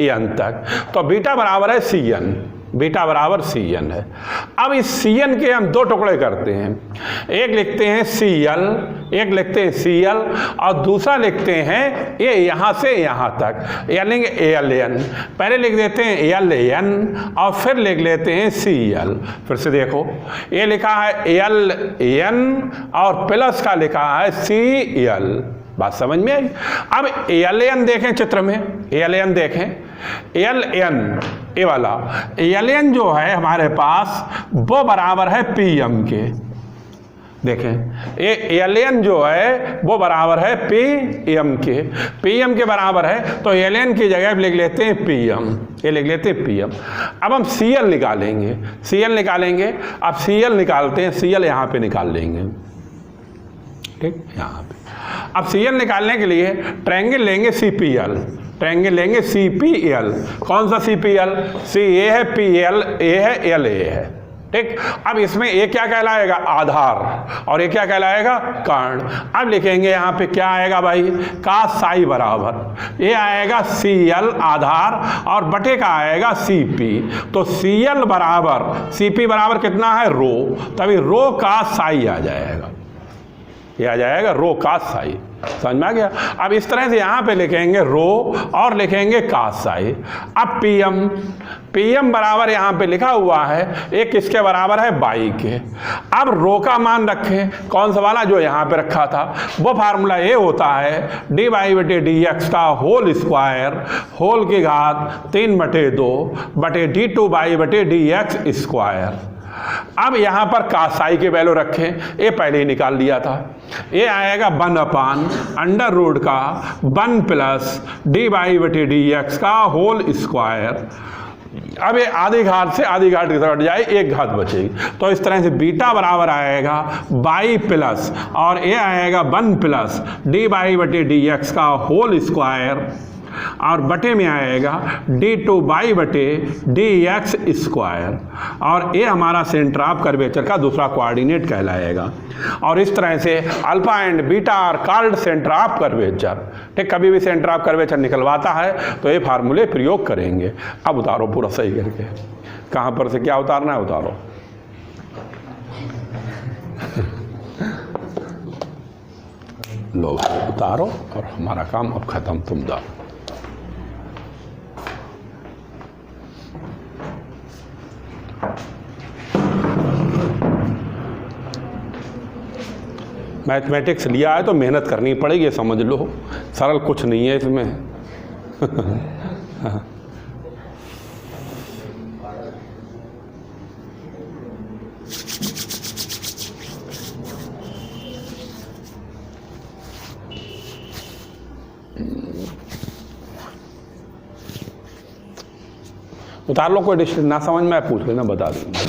एन तक। तो बीटा बराबर है सी एन, बीटा बराबर सी एन है। अब इस सी एन के हम दो टुकड़े करते हैं, एक लिखते हैं सी एल, एक लिखते हैं सी एल, और दूसरा लिखते हैं ये यहाँ से यहाँ तक, या लेंगे ए एल एन। पहले लिख देते हैं एल एन और फिर लिख लेते हैं सी एल। फिर से देखो, ये लिखा है एल एन और प्लस का लिखा है सी एल। बात समझ में आई। अब एल एन देखें चित्र में, एल एन देखें, एल एन ए वाला एल एन जो है हमारे पास वो बराबर है पी एम के। देखें ये एल एन जो है वो बराबर है पी एम के, पी एम के बराबर है, तो एल एन की जगह लिख लेते हैं पी एम, ये लिख लेते हैं पी एम। अब हम सी एल निकालेंगे, सी एल निकालेंगे। अब सी एल निकालते हैं, सी एल यहाँ पे निकाल लेंगे। ठीक, यहाँ पे अब सी एल निकालने के लिए ट्रायंगल लेंगे सी पी एल, ट्रायंगल लेंगे सी पी एल। कौन सा सी पी एल, सी ए है, पी एल ए है, एल ए है। ठीक, अब इसमें ए क्या कहलाएगा, आधार, और ये क्या कहलाएगा, कर्ण। अब लिखेंगे यहाँ पे क्या आएगा भाई, कास साई बराबर ये आएगा सी एल आधार, और बटे का आएगा सी पी। तो सी एल बराबर सी पी बराबर कितना है, रो, तभी रो कास साई आ जाएगा, ये आ जाएगा रो कास साई। समझ में आ गया। अब इस तरह से यहाँ पे लिखेंगे रो और लिखेंगे कास साई। अब पीएम, पीएम बराबर यहाँ पे लिखा हुआ है एक किसके बराबर है, बाई के। अब रो का मान रखें, कौन सा वाला, जो यहाँ पे रखा था, वो फार्मूला ये होता है डी वाई बटे डी एक्स का होल स्क्वायर, होल की घात 3/2 बटे d2 वाई बटे डी एक्स स्क्वायर। अब यहाँ पर कासाई के वैल्यू रखें, ये पहले ही निकाल लिया था, ये आएगा 1/√1 का 1 प्लस डी वाई बटे डी एक्स का होल स्क्वायर। अब ये आधी घात से आधी घात की तरफ जाए, एक घात बचेगी, तो इस तरह से बीटा बराबर आएगा बाई प्लस, और ये आएगा 1 प्लस डी वाई बटे डी एक्स का होल स्क्वायर, और बटे में आएगा d2 वाई बटे डी एक्स स्क्वायर। और ये हमारा सेंटर ऑफ कर्वेचर का दूसरा कोऑर्डिनेट कहलाएगा। और इस तरह से alpha and beta are called centre of curvature. ठीक, कभी भी सेंटर ऑफ कर्वेचर निकलवाता है तो ये फार्मूले प्रयोग करेंगे। अब उतारो पूरा सही करके, कहाँ पर से क्या उतारना है उतारो। लो भाई उतारो, और हमारा काम अब खत्म, तुम जाओ। मैथमेटिक्स लिया है तो मेहनत करनी पड़ेगी, समझ लो, सरल कुछ नहीं है इसमें। उतार लो, कोई डिस्टेंस ना समझ में आए पूछ लेना, बता दूँगा।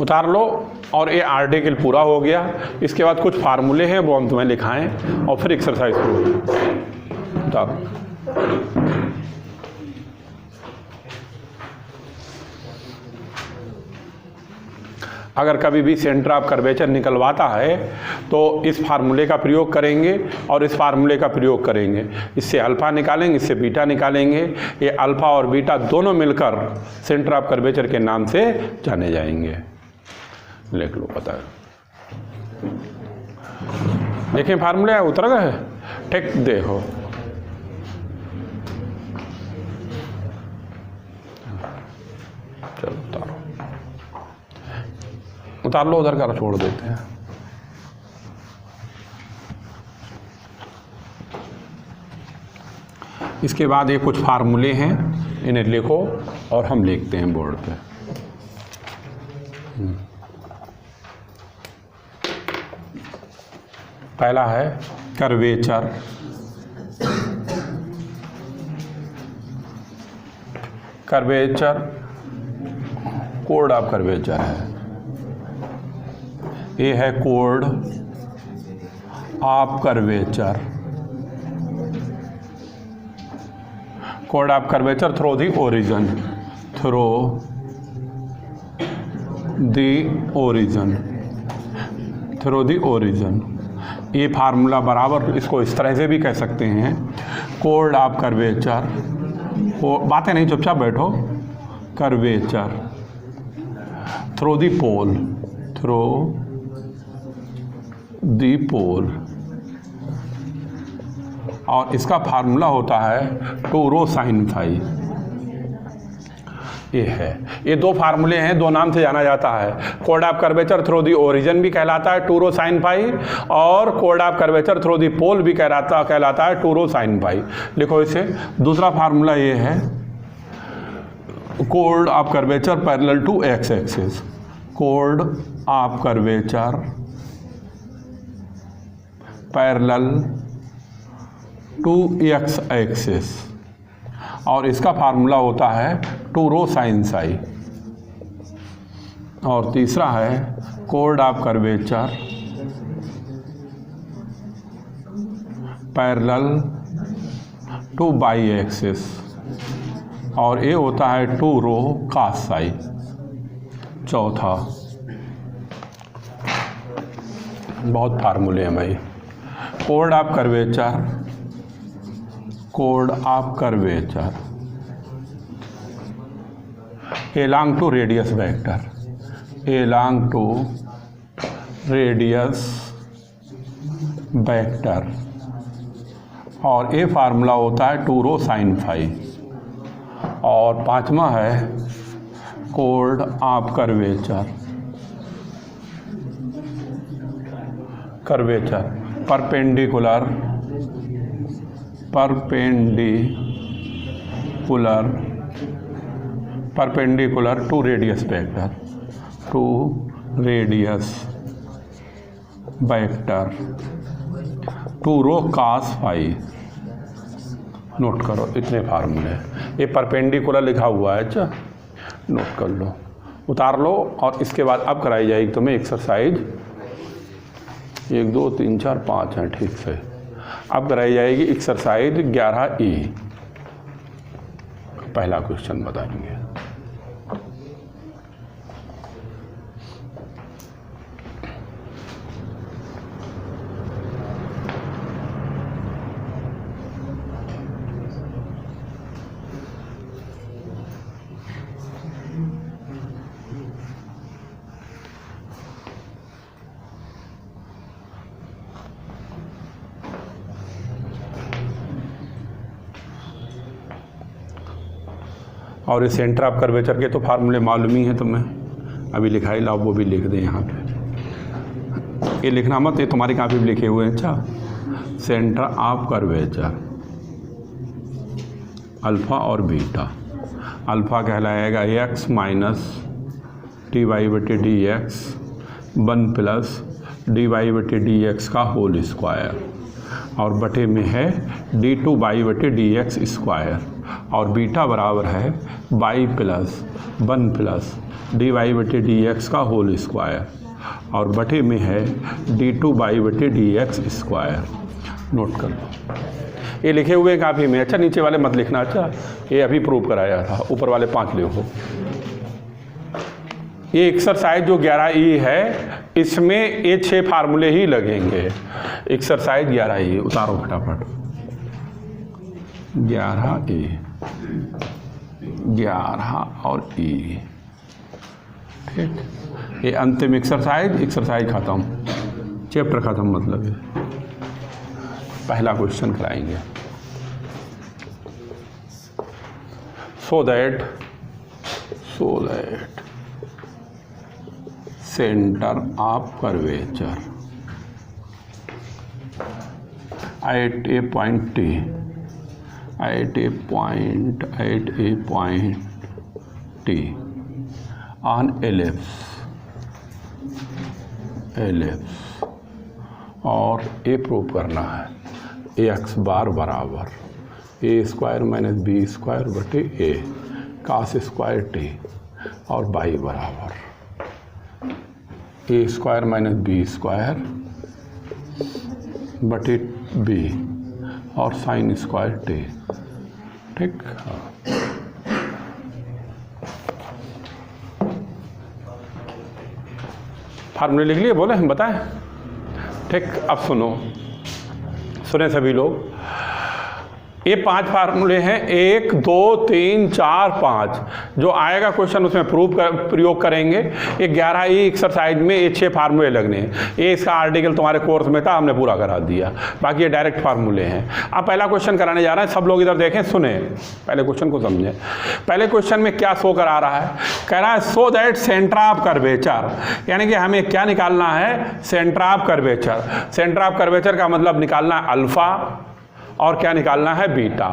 उतार लो। और ये आर्टिकल पूरा हो गया। इसके बाद कुछ फार्मूले हैं वो हम तुम्हें लिखाएं और फिर एक्सरसाइज करो। उतारो। अगर कभी भी सेंटर ऑफ कर्वेचर निकलवाता है तो इस फार्मूले का प्रयोग करेंगे और इस फार्मूले का प्रयोग करेंगे। इससे अल्फ़ा निकालेंगे, इससे बीटा निकालेंगे। ये अल्फ़ा और बीटा दोनों मिलकर सेंटर ऑफ कर्वेचर के नाम से जाने जाएंगे। लिख लो, पता है। देखिए फार्मूले उतर गए। ठीक देखो, उतार लो उधर का, छोड़ देते हैं। इसके बाद ये कुछ फार्मूले हैं, इन्हें लिखो और हम लिखते हैं बोर्ड पे। पहला है curvature, curvature code of curvature है, ये है कोड of curvature, code of curvature through the origin, through the origin, through the origin. ये फार्मूला बराबर इसको इस तरह से भी कह सकते हैं, कोड ऑफ कर्वेचर, बातें नहीं चुपचाप बैठो, curvature through the pole, through the pole, और इसका फार्मूला होता है 2 रो साइन फाई। ये है, ये दो फार्मूले हैं, दो नाम से जाना जाता है। कोड of curvature through the origin भी कहलाता है 2 रो साइन फाई, और कोड of curvature through the pole भी कहलाता है 2 रो साइन फाई। लिखो इसे। दूसरा फार्मूला ये है, कोड of curvature parallel to x axis, कोड of curvature parallel to x axis, और इसका फार्मूला होता है 2 रो साइन साई। और तीसरा है कोड of curvature parallel two by axis, और ये होता है 2 रो कास साई। चौथा, बहुत फार्मूले हैं भाई। Code of curvature, code of curvature along to radius vector, along to radius vector, और ये फार्मूला होता है 2 रो साइन फाई। और पांचवा है कोड of curvature, curvature perpendicular, perpendicular to radius vector, to radius vector 2 rho cos phi. Note करो, इतने फार्मूले। ये परपेंडिकुलर लिखा हुआ है, अच्छा नोट कर लो, उतार लो। और इसके बाद अब कराई जाएगी तुम्हें एक्सरसाइज 1 2 3 4 5 है, ठीक से। अब कराई जाएगी एक्सरसाइज 11E। पहला क्वेश्चन बताएंगे। और इस सेंटर ऑफ कर्वेचर के तो फार्मूले मालूम ही हैं तुम्हें, अभी लिखाई लाओ, वो भी लिख दें यहाँ पे। ये लिखना मत, ये तुम्हारी कॉपी में लिखे हुए हैं। अच्छा, सेंटर ऑफ कर्वेचर अल्फ़ा और बीटा। अल्फ़ा कहलाएगा x minus dy/dx 1 plus dy/dx का होल स्क्वायर, और बटे में है d2/dx स्क्वायर, और बीटा बराबर है y प्लस 1 प्लस dy/dx का होल स्क्वायर, और बटे में है d2/dx स्क्वायर। नोट कर लो, ये लिखे हुए काफ़ी में। अच्छा, नीचे वाले मत लिखना, अच्छा ये अभी प्रूव कराया था, ऊपर वाले 5 लिखो। ये एक्सरसाइज जो 11E है, इसमें ये 6 फार्मूले ही लगेंगे। एक्सरसाइज 11E उतारो फटाफट। 11E, 11 और E, ठीक। ये अंतिम एक्सरसाइज खत्म, चैप्टर खत्म, मतलब है। पहला क्वेश्चन कराएंगे। So that centre of curvature at a point T, at a point T on ellipse और ए प्रूव करना है एक्स बार बराबर A square minus B square बटे ए कास स्क्वायर टी और बाई बराबर A square minus B square बटे B और sine square T. ठीक, फार्मूले लिख लिए, बोले हम बताएं। ठीक, अब सुने सभी लोग, ये 5 फार्मूले हैं, 1 2 3 4 5 जो आएगा क्वेश्चन उसमें प्रयोग करेंगे। ये 11 एक्सरसाइज में ये 6 फार्मूले लगने हैं। ये इसका आर्टिकल तुम्हारे कोर्स में था, हमने पूरा करा दिया, बाकी ये डायरेक्ट फार्मूले हैं। अब पहला क्वेश्चन कराने जा रहे हैं, सब लोग इधर देखें, सुने, पहले क्वेश्चन को समझें। पहले क्वेश्चन में क्या शो करा रहा है, कह रहा है सो दैट सेंटर ऑफ कर्वेचर, यानी कि हमें क्या निकालना है, centre of curvature. Centre of curvature का मतलब निकालना है अल्फा और क्या निकालना है, बीटा।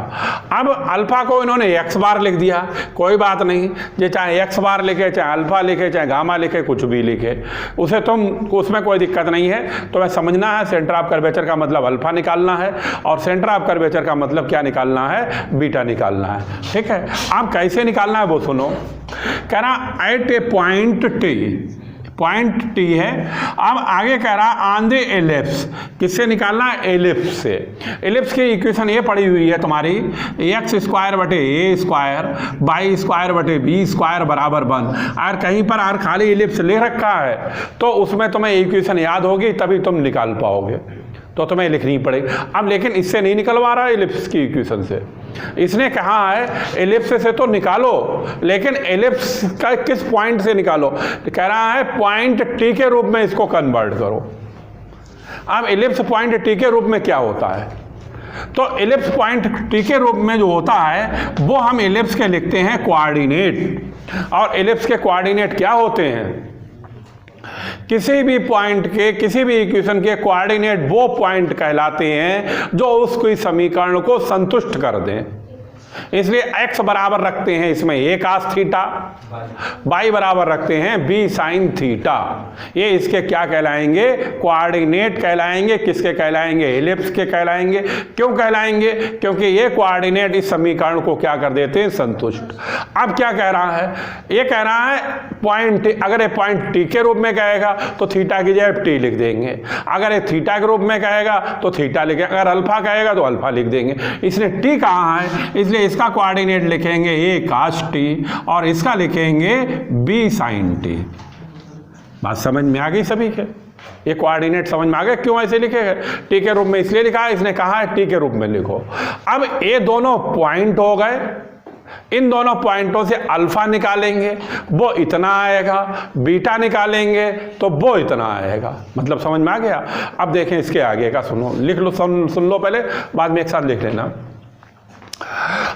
अब अल्फा को इन्होंने एक्स बार लिख दिया, कोई बात नहीं, ये चाहे एक्स बार लिखे, चाहे अल्फा लिखे, चाहे गामा लिखे, कुछ भी लिखे, उसे उसमें कोई दिक्कत नहीं है। तो मैं समझना है सेंटर ऑफ कर्वेचर का मतलब अल्फा निकालना है और सेंटर ऑफ कर्वेचर का मतलब क्या निकालना है, बीटा निकालना है। ठीक है, अब कैसे निकालना है वो सुनो। कह रहा एट ए पॉइंट टी है। अब आगे कह रहा ऑन द एलिप्स, किससे निकालना है, एलिप्स से। एलिप्स की इक्वेशन ये पड़ी हुई है तुम्हारी, एक्स स्क्वायर बटे ए स्क्वायर बाई स्क्वायर बटे बी स्क्वायर बराबर 1। और कहीं पर और खाली एलिप्स ले रखा है तो उसमें तुम्हें इक्वेशन याद होगी, तभी तुम निकाल पाओगे, तो तुम्हें लिखनी पड़ेगी। अब लेकिन इससे नहीं निकलवा रहा है एलिप्स की इक्वेशन से, इसने कहा है एलिप्स से तो निकालो, लेकिन एलिप्स का किस पॉइंट से निकालो, कह रहा है पॉइंट टी के रूप में इसको कन्वर्ट करो। अब एलिप्स पॉइंट टी के रूप में क्या होता है, तो एलिप्स पॉइंट टी के रूप में जो होता है वो हम एलिप्स के लिखते हैं कोऑर्डिनेट, और एलिप्स के कोऑर्डिनेट क्या होते हैं, किसी भी पॉइंट के, किसी भी इक्वेशन के कोऑर्डिनेट वो पॉइंट कहलाते हैं जो उसकी समीकरण को संतुष्ट कर दें। इसलिए x बराबर रखते हैं इसमें a cos थीटा, y बराबर रखते हैं b sin थीटा। ये इसके क्या कहलाएंगे, कोऑर्डिनेट कहलाएंगे। किसके कहलाएंगे, एलिप्स के कहलाएंगे। क्यों कहलाएंगे, क्योंकि ये कोऑर्डिनेट इस समीकरण को क्या कर देते हैं, संतुष्ट। अब क्या कह रहा है, ये कह रहा है पॉइंट, अगर ये पॉइंट t के रूप में कहेगा तो थीटा की जगह t लिख देंगे, अगर ये थीटा के रूप में कहेगा तो थीटा लिखेंगे, अगर अल्फा कहेगा तो अल्फा लिख देंगे। इसने t कहा है इसलिए इसका कोऑर्डिनेट लिखेंगे a cos t और इसका लिखेंगे b sin t। बात समझ में आ गई सभी के, ये कोऑर्डिनेट समझ में आ गया क्यों ऐसे लिखे गए, टी के रूप में इसलिए लिखा है, इसने कहा है टी के रूप में लिखो। अब ये दोनों पॉइंट हो गए, इन दोनों पॉइंटों से अल्फा निकालेंगे वो इतना आएगा, बीटा निकालेंगे तो वो इतना आएगा। मतलब समझ में आ गया। अब देखें इसके आगे का, सुनो, लिख लो, सुन लो पहले, बाद में एक साथ लिख लेना।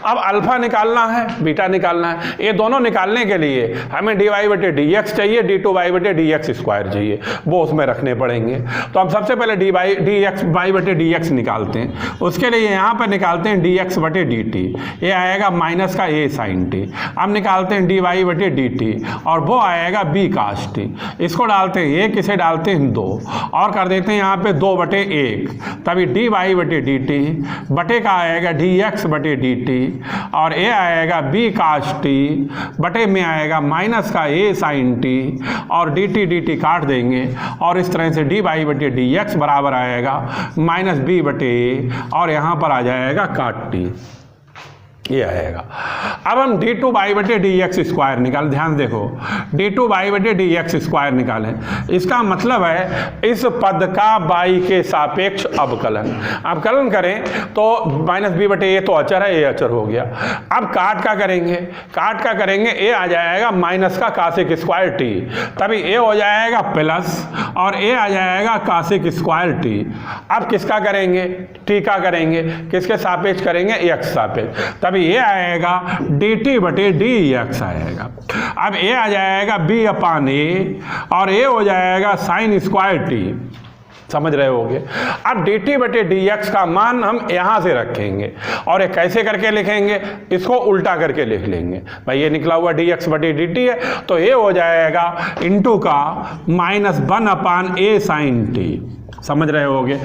अब अल्फा निकालना है, बीटा निकालना है। ये दोनों निकालने के लिए हमें डी वाई बटे डी एक्स चाहिए, डी टू वाई बटे डी एक्स स्क्वायर चाहिए, वो उसमें रखने पड़ेंगे। तो हम सबसे पहले डी एक्स वाई बटे डी एक्स निकालते हैं। उसके लिए यहाँ पर निकालते हैं डी एक्स बटे डी टी, ये आएगा माइनस का ए साइन टी। अब निकालते हैं डी वाई बटे डी टी और वो आएगा बी कास टी। इसको डालते हैं 1, इसे डालते हैं 2 और कर देते हैं यहाँ पे 2 बटे 1, तभी डी वाई बटे डी टी बटे का आएगा डी एक्स बटे डी टी और ए आएगा बी कास टी बटे में आएगा माइनस का ए साइन टी और डी टी काट देंगे और इस तरह से डी वाई बटे डी एक्स बराबर आएगा माइनस बी बटे ए और यहाँ पर आ जाएगा काट टी, ये आएगा। अब हम डी टू बाई बटे डी एक्स स्क्वायर निकाल, ध्यान देखो, डी टू बाई बटे डी एक्स स्क्वायर निकालें। इसका मतलब है इस पद का बाई के सापेक्ष अवकलन करें तो माइनस बी बटे ए तो अचर है, ए अचर हो गया। अब काट का करेंगे, ए आ जाएगा माइनस का कासिक स्क्वायर टी, तभी ए हो जाएगा प्लस और ए आ जाएगा कासिक स्क्वायर टी। अब किसका करेंगे, टी का करेंगे, किसके सापेक्ष करेंगे, एक्स सापेक्ष, तभी ये आएगा dt बटे dx आएगा। अब ये आ जाएगा b अपान ए और ये हो जाएगा साइन स्क्वायर टी, समझ रहे होगे। अब dt बटे dx का मान हम यहाँ से रखेंगे और ये कैसे करके लिखेंगे, इसको उल्टा करके लिख लेंगे। भाई ये निकला हुआ dx बटे dt है तो ये हो जाएगा इनटू का -1 अपान ए साइन टी, समझ रहे होगे।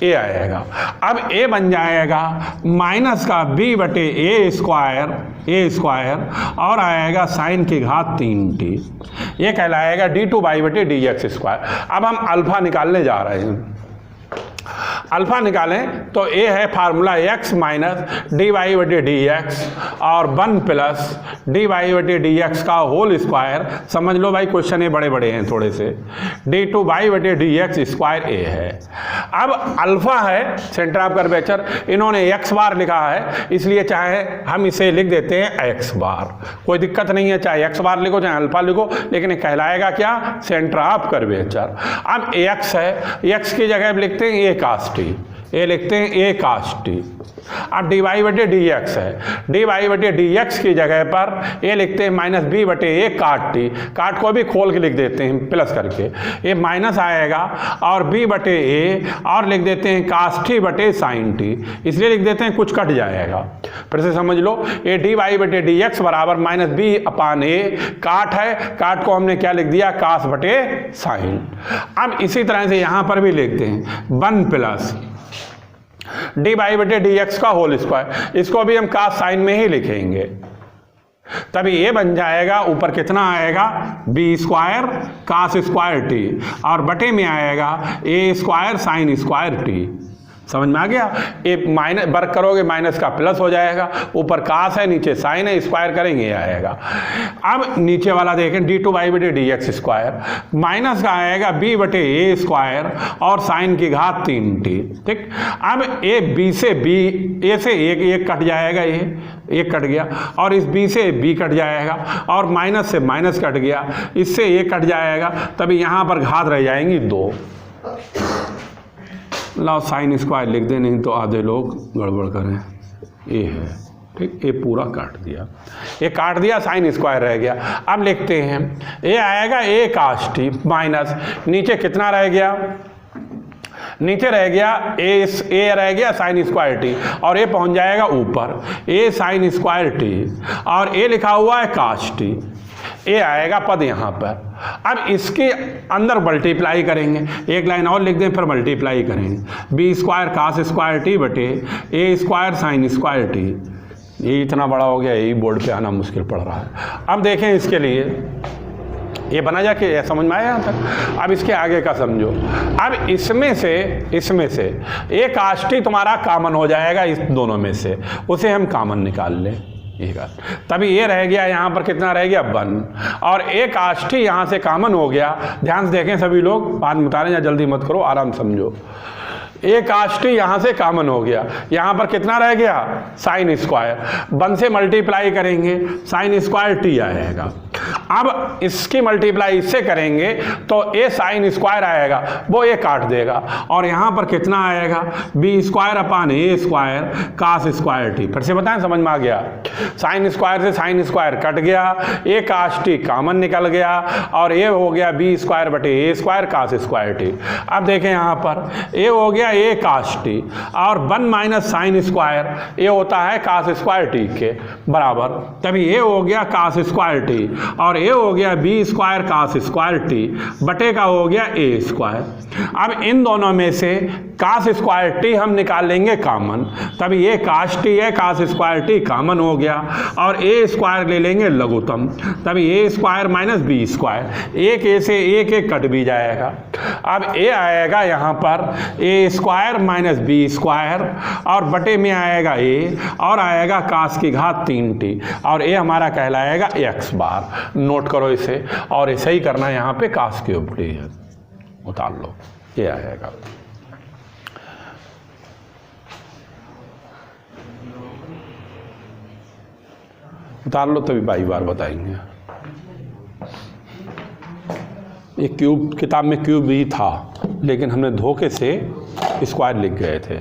ए आएगा। अब ए बन जाएगा माइनस का b बटे ए स्क्वायर और आएगा साइन की घात 3t, ये कहलाएगा d2y बटे dx स्क्वायर। अब हम अल्फा निकालने जा रहे हैं। अल्फा निकालें तो ए है formula x minus D Y बटे डी एक्स और 1 प्लस डी वाई बटे डी एक्स का होल स्क्वायर। समझ लो भाई क्वेश्चन ये बड़े बड़े हैं थोड़े से। d2y बटे डी एक्स स्क्वायर ए है। अब अल्फा है सेंटर ऑफ कर्वेचर, इन्होंने x बार लिखा है इसलिए चाहे हम इसे लिख देते हैं x बार, कोई दिक्कत नहीं है, चाहे x बार लिखो चाहे अल्फा लिखो, लेकिन ये कहलाएगा क्या, सेंटर ऑफ कर्वेचर। अब x है, x की जगह लिखते हैं a cos t, ये लिखते हैं a cos t। अब dy बटे dx है, dy बटे dx की जगह पर ये लिखते हैं माइनस b बटे a cot t, काट को भी खोल के लिख देते हैं प्लस करके, ये माइनस आएगा और b बटे a और लिख देते हैं cos t बटे sin t, इसलिए लिख देते हैं कुछ कट जाएगा। फिर से समझ लो, ये dy बटे dx बराबर माइनस b अपान a, काट है, काट को हमने क्या लिख दिया, cos बटे sin। अब इसी तरह से यहाँ पर भी लिखते हैं 1 प्लस डी वाई बटे डी एक्स का होल स्क्वायर, इसको भी हम cos साइन में ही लिखेंगे, तभी ये बन जाएगा ऊपर कितना आएगा B square cos square T और बटे में आएगा A square sine square T. समझ में आ गया। ये माइनस वर्क करोगे माइनस का प्लस हो जाएगा, ऊपर cos है नीचे साइन है, स्क्वायर करेंगे आएगा। अब नीचे वाला देखें d2y बटे डी एक्स स्क्वायर माइनस का आएगा b बटे ए स्क्वायर और साइन की घात 3t। ठीक, अब ए b से b, ए से एक कट जाएगा, ये एक कट गया और इस b से b कट जाएगा और माइनस से माइनस कट गया, इससे एक कट जाएगा, तभी यहाँ पर घात रह जाएंगी 2। लाओ साइन स्क्वायर लिख दे, नहीं तो आधे लोग गड़बड़ करें। ये है, ठीक, ये पूरा काट दिया, ये काट दिया, साइन स्क्वायर रह गया। अब लिखते हैं ये आएगा a cos t माइनस नीचे कितना रह गया, नीचे रह गया ए रह गया साइन स्क्वायर टी और ये पहुंच जाएगा ऊपर a साइन स्क्वायर टी और ये लिखा हुआ है cos t, ये आएगा पद यहाँ पर। अब इसके अंदर मल्टीप्लाई करेंगे, एक लाइन और लिख दें फिर मल्टीप्लाई करेंगे, B square cos square T बटे A square sine square T. ये इतना बड़ा हो गया, यही बोर्ड पे आना मुश्किल पड़ रहा है। अब देखें इसके लिए ये बना जाके समझ में आया यहाँ तक। अब इसके आगे का समझो। अब इसमें से एक cos t तुम्हारा कॉमन हो जाएगा, इस दोनों में से उसे हम कॉमन निकाल लें, तभी ये रह गया, यहाँ पर कितना रह गया 1 और एक cos t यहाँ से कॉमन हो गया। ध्यान से देखें सभी लोग, बात बता रहे हैं, जल्दी मत करो, आराम समझो। एक cos t यहाँ से कॉमन हो गया, यहाँ पर कितना रह गया साइन स्क्वायर, 1 से मल्टीप्लाई करेंगे साइन स्क्वायर t आएगा। अब इसकी मल्टीप्लाई इससे करेंगे तो ए साइन स्क्वायर आएगा, वो ये काट देगा और यहाँ पर कितना आएगा बी स्क्वायर अपान ए स्क्वायर cos स्क्वायर टी। फिर से बताएं, समझ में आ गया। साइन स्क्वायर से साइन स्क्वायर कट गया, ए cos टी कॉमन निकल गया और ये हो गया बी स्क्वायर बटे A square cos square T. अब देखें यहाँ पर ये हो गया ए cos टी और 1 माइनस साइन स्क्वायर, ये होता है cos स्क्वायर टी के बराबर, तभी ये हो गया cos स्क्वायर टी और ये हो गया B square cos square T बटे का हो गया ए स्क्वायर। अब इन दोनों में से cos स्क्वायर टी हम निकाल लेंगे कॉमन, तभी ये cos टी है, cos स्क्वायर टी कॉमन हो गया और ए स्क्वायर ले लेंगे लघुत्तम, तभी ए स्क्वायर माइनस बी स्क्वायर, एक ए से एक कट भी जाएगा। अब ए आएगा यहाँ पर ए स्क्वायर माइनस बी स्क्वायर और बटे में आएगा ए और आएगा cos की घात 3t और ए हमारा कहलाएगा x बार। नोट करो इसे और ऐसे ही करना, यहाँ पे cos क्यूब टी है, उतार लो, ये आएगा। उतार लो तभी बाई बार बताएंगे। ये क्यूब किताब में क्यूब ही था, लेकिन हमने धोखे से स्क्वायर लिख गए थे।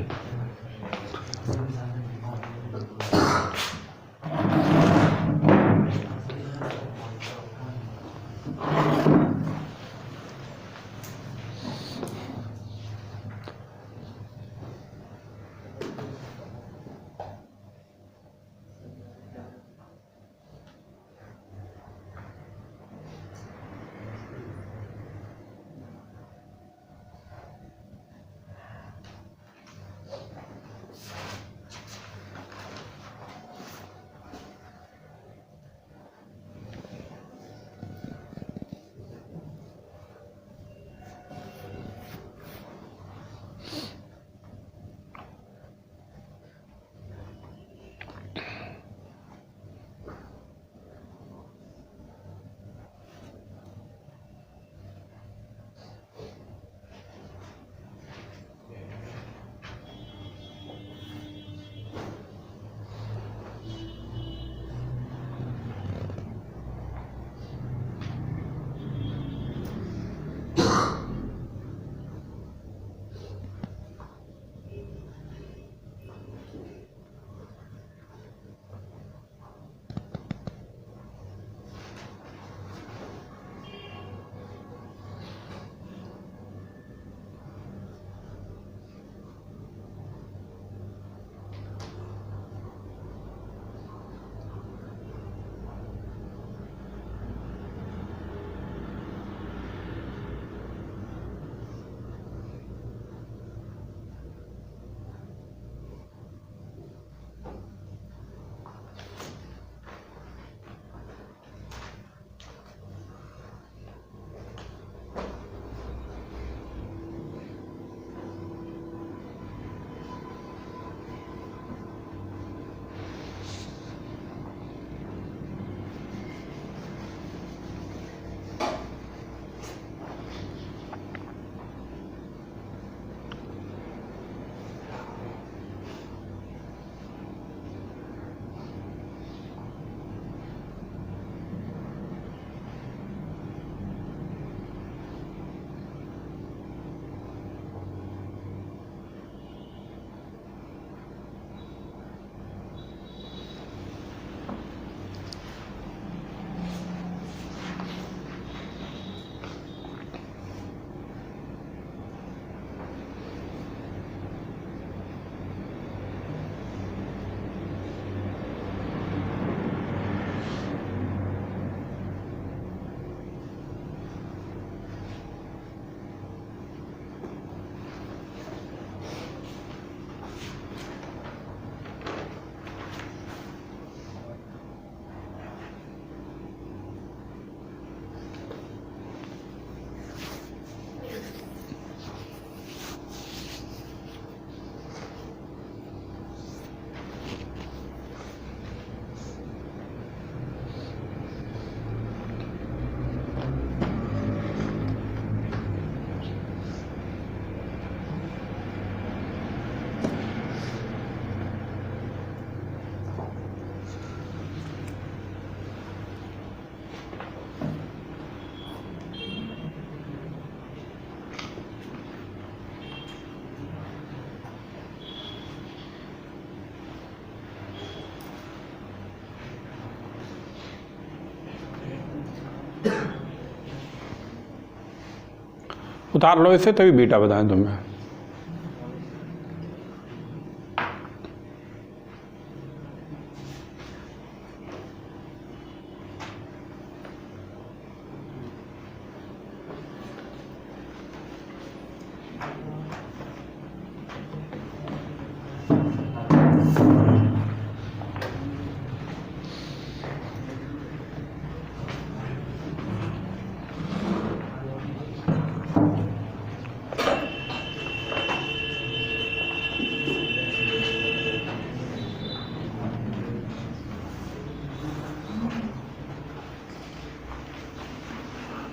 उतार लो इसे तभी बीटा बताएं तुम्हें।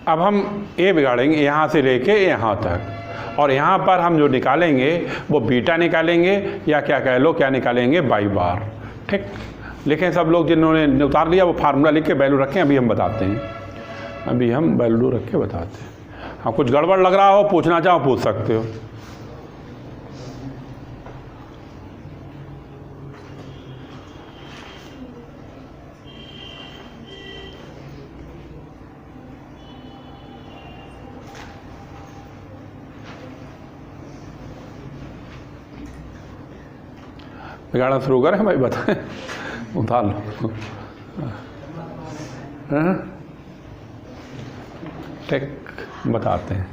अब हम ए बिगाड़ेंगे यहाँ से लेके यहाँ तक, और यहाँ पर हम जो निकालेंगे वो बीटा निकालेंगे, या क्या कह लो क्या निकालेंगे, बाई बार। ठीक, लिखें सब लोग जिन्होंने उतार लिया वो फार्मूला लिख के वैल्यू रखें, अभी हम बताते हैं, अभी हम वैल्यू रख के बताते हैं। हाँ, कुछ गड़बड़ लग रहा हो, पूछना चाहो पूछ सकते हो। बिगाड़ना शुरू करें भाई, बताएं, उतार लो। ठीक, बताते हैं,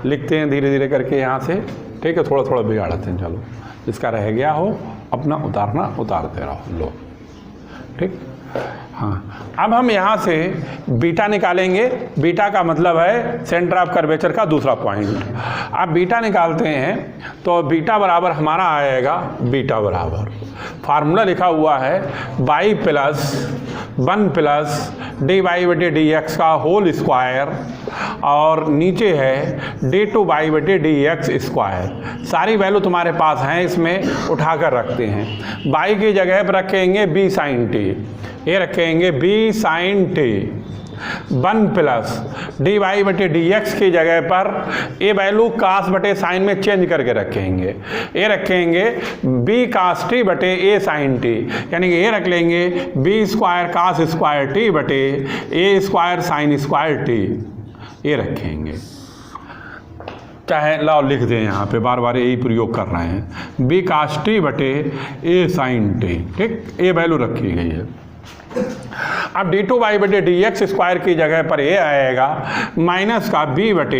लिखते हैं धीरे धीरे करके यहाँ से। ठीक है, थोड़ा थोड़ा बिगाड़ते हैं। चलो, जिसका रह गया हो अपना उतारना उतारते रहो। लो, ठीक। हाँ, अब हम यहाँ से बीटा निकालेंगे। बीटा का मतलब है सेंटर ऑफ कर्वेचर का दूसरा पॉइंट। अब बीटा निकालते हैं तो बीटा बराबर हमारा आएगा, बीटा बराबर फार्मूला लिखा हुआ है Y plus 1 plus D Y बटे डी एक्स का होल स्क्वायर, और नीचे है डी टू वाई बटे डी एक्स स्क्वायर। सारी वैल्यू तुम्हारे पास हैं, इसमें उठाकर रखते हैं। बाई की जगह पर रखेंगे बी साइन टी, ये रखेंगे B sine T. 1 plus D Y बटे डी एक्स की जगह पर ये वैल्यू कास बटे साइन में चेंज करके रखेंगे, ये रखेंगे बी कास टी बटे ए साइन टी, यानी कि ये रख लेंगे B square cos square T बटे A square sine square T, ये रखेंगे। चाहे लाओ लिख दें, यहाँ पे बार बार यही प्रयोग कर रहे हैं, बी कास टी बटे ए साइन टी। ठीक, ये वैल्यू रखी गई है। अब डी टू वाई बटे डी एक्स स्क्वायर की जगह पर ये आएगा माइनस का बी बटे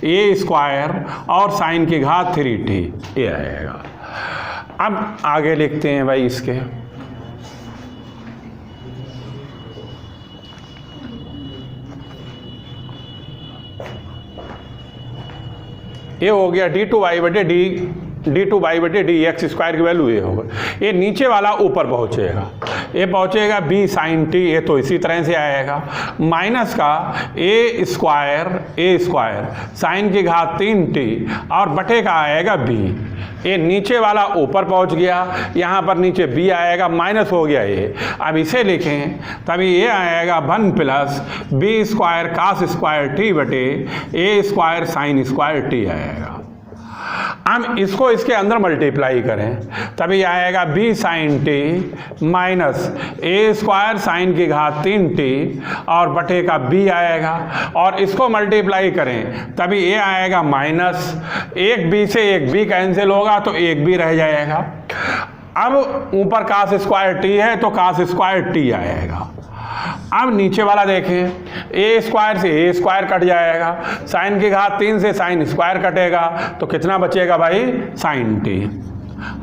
ए स्क्वायर और साइन की घात 3t, ये आएगा। अब आगे लिखते हैं भाई इसके, ये हो गया डी टू वाई बटे डी एक्स स्क्वायर की वैल्यू ये होगा। ये नीचे वाला ऊपर पहुँचेगा, ये पहुँचेगा बी साइन टी, ये तो इसी तरह से आएगा माइनस का ए स्क्वायर साइन की घात 3t और बटे का आएगा बी। ये नीचे वाला ऊपर पहुँच गया, यहाँ पर नीचे बी आएगा, माइनस हो गया ये। अब इसे लिखें तभी ये आएगा 1 plus B square cos square T बटे A square sine square T आएगा। हम इसको इसके अंदर मल्टीप्लाई करें तभी आएगा B sine T minus A square sine की घात 3t और बटे का बी आएगा, और इसको मल्टीप्लाई करें तभी ये आएगा माइनस, एक बी से एक बी कैंसिल होगा तो एक बी रह जाएगा। अब ऊपर कास स्क्वायर टी है तो कास स्क्वायर टी आएगा। अब नीचे वाला देखें, ए स्क्वायर से ए स्क्वायर कट जाएगा, साइन की घात 3 से साइन स्क्वायर कटेगा तो कितना बचेगा भाई, साइन टी।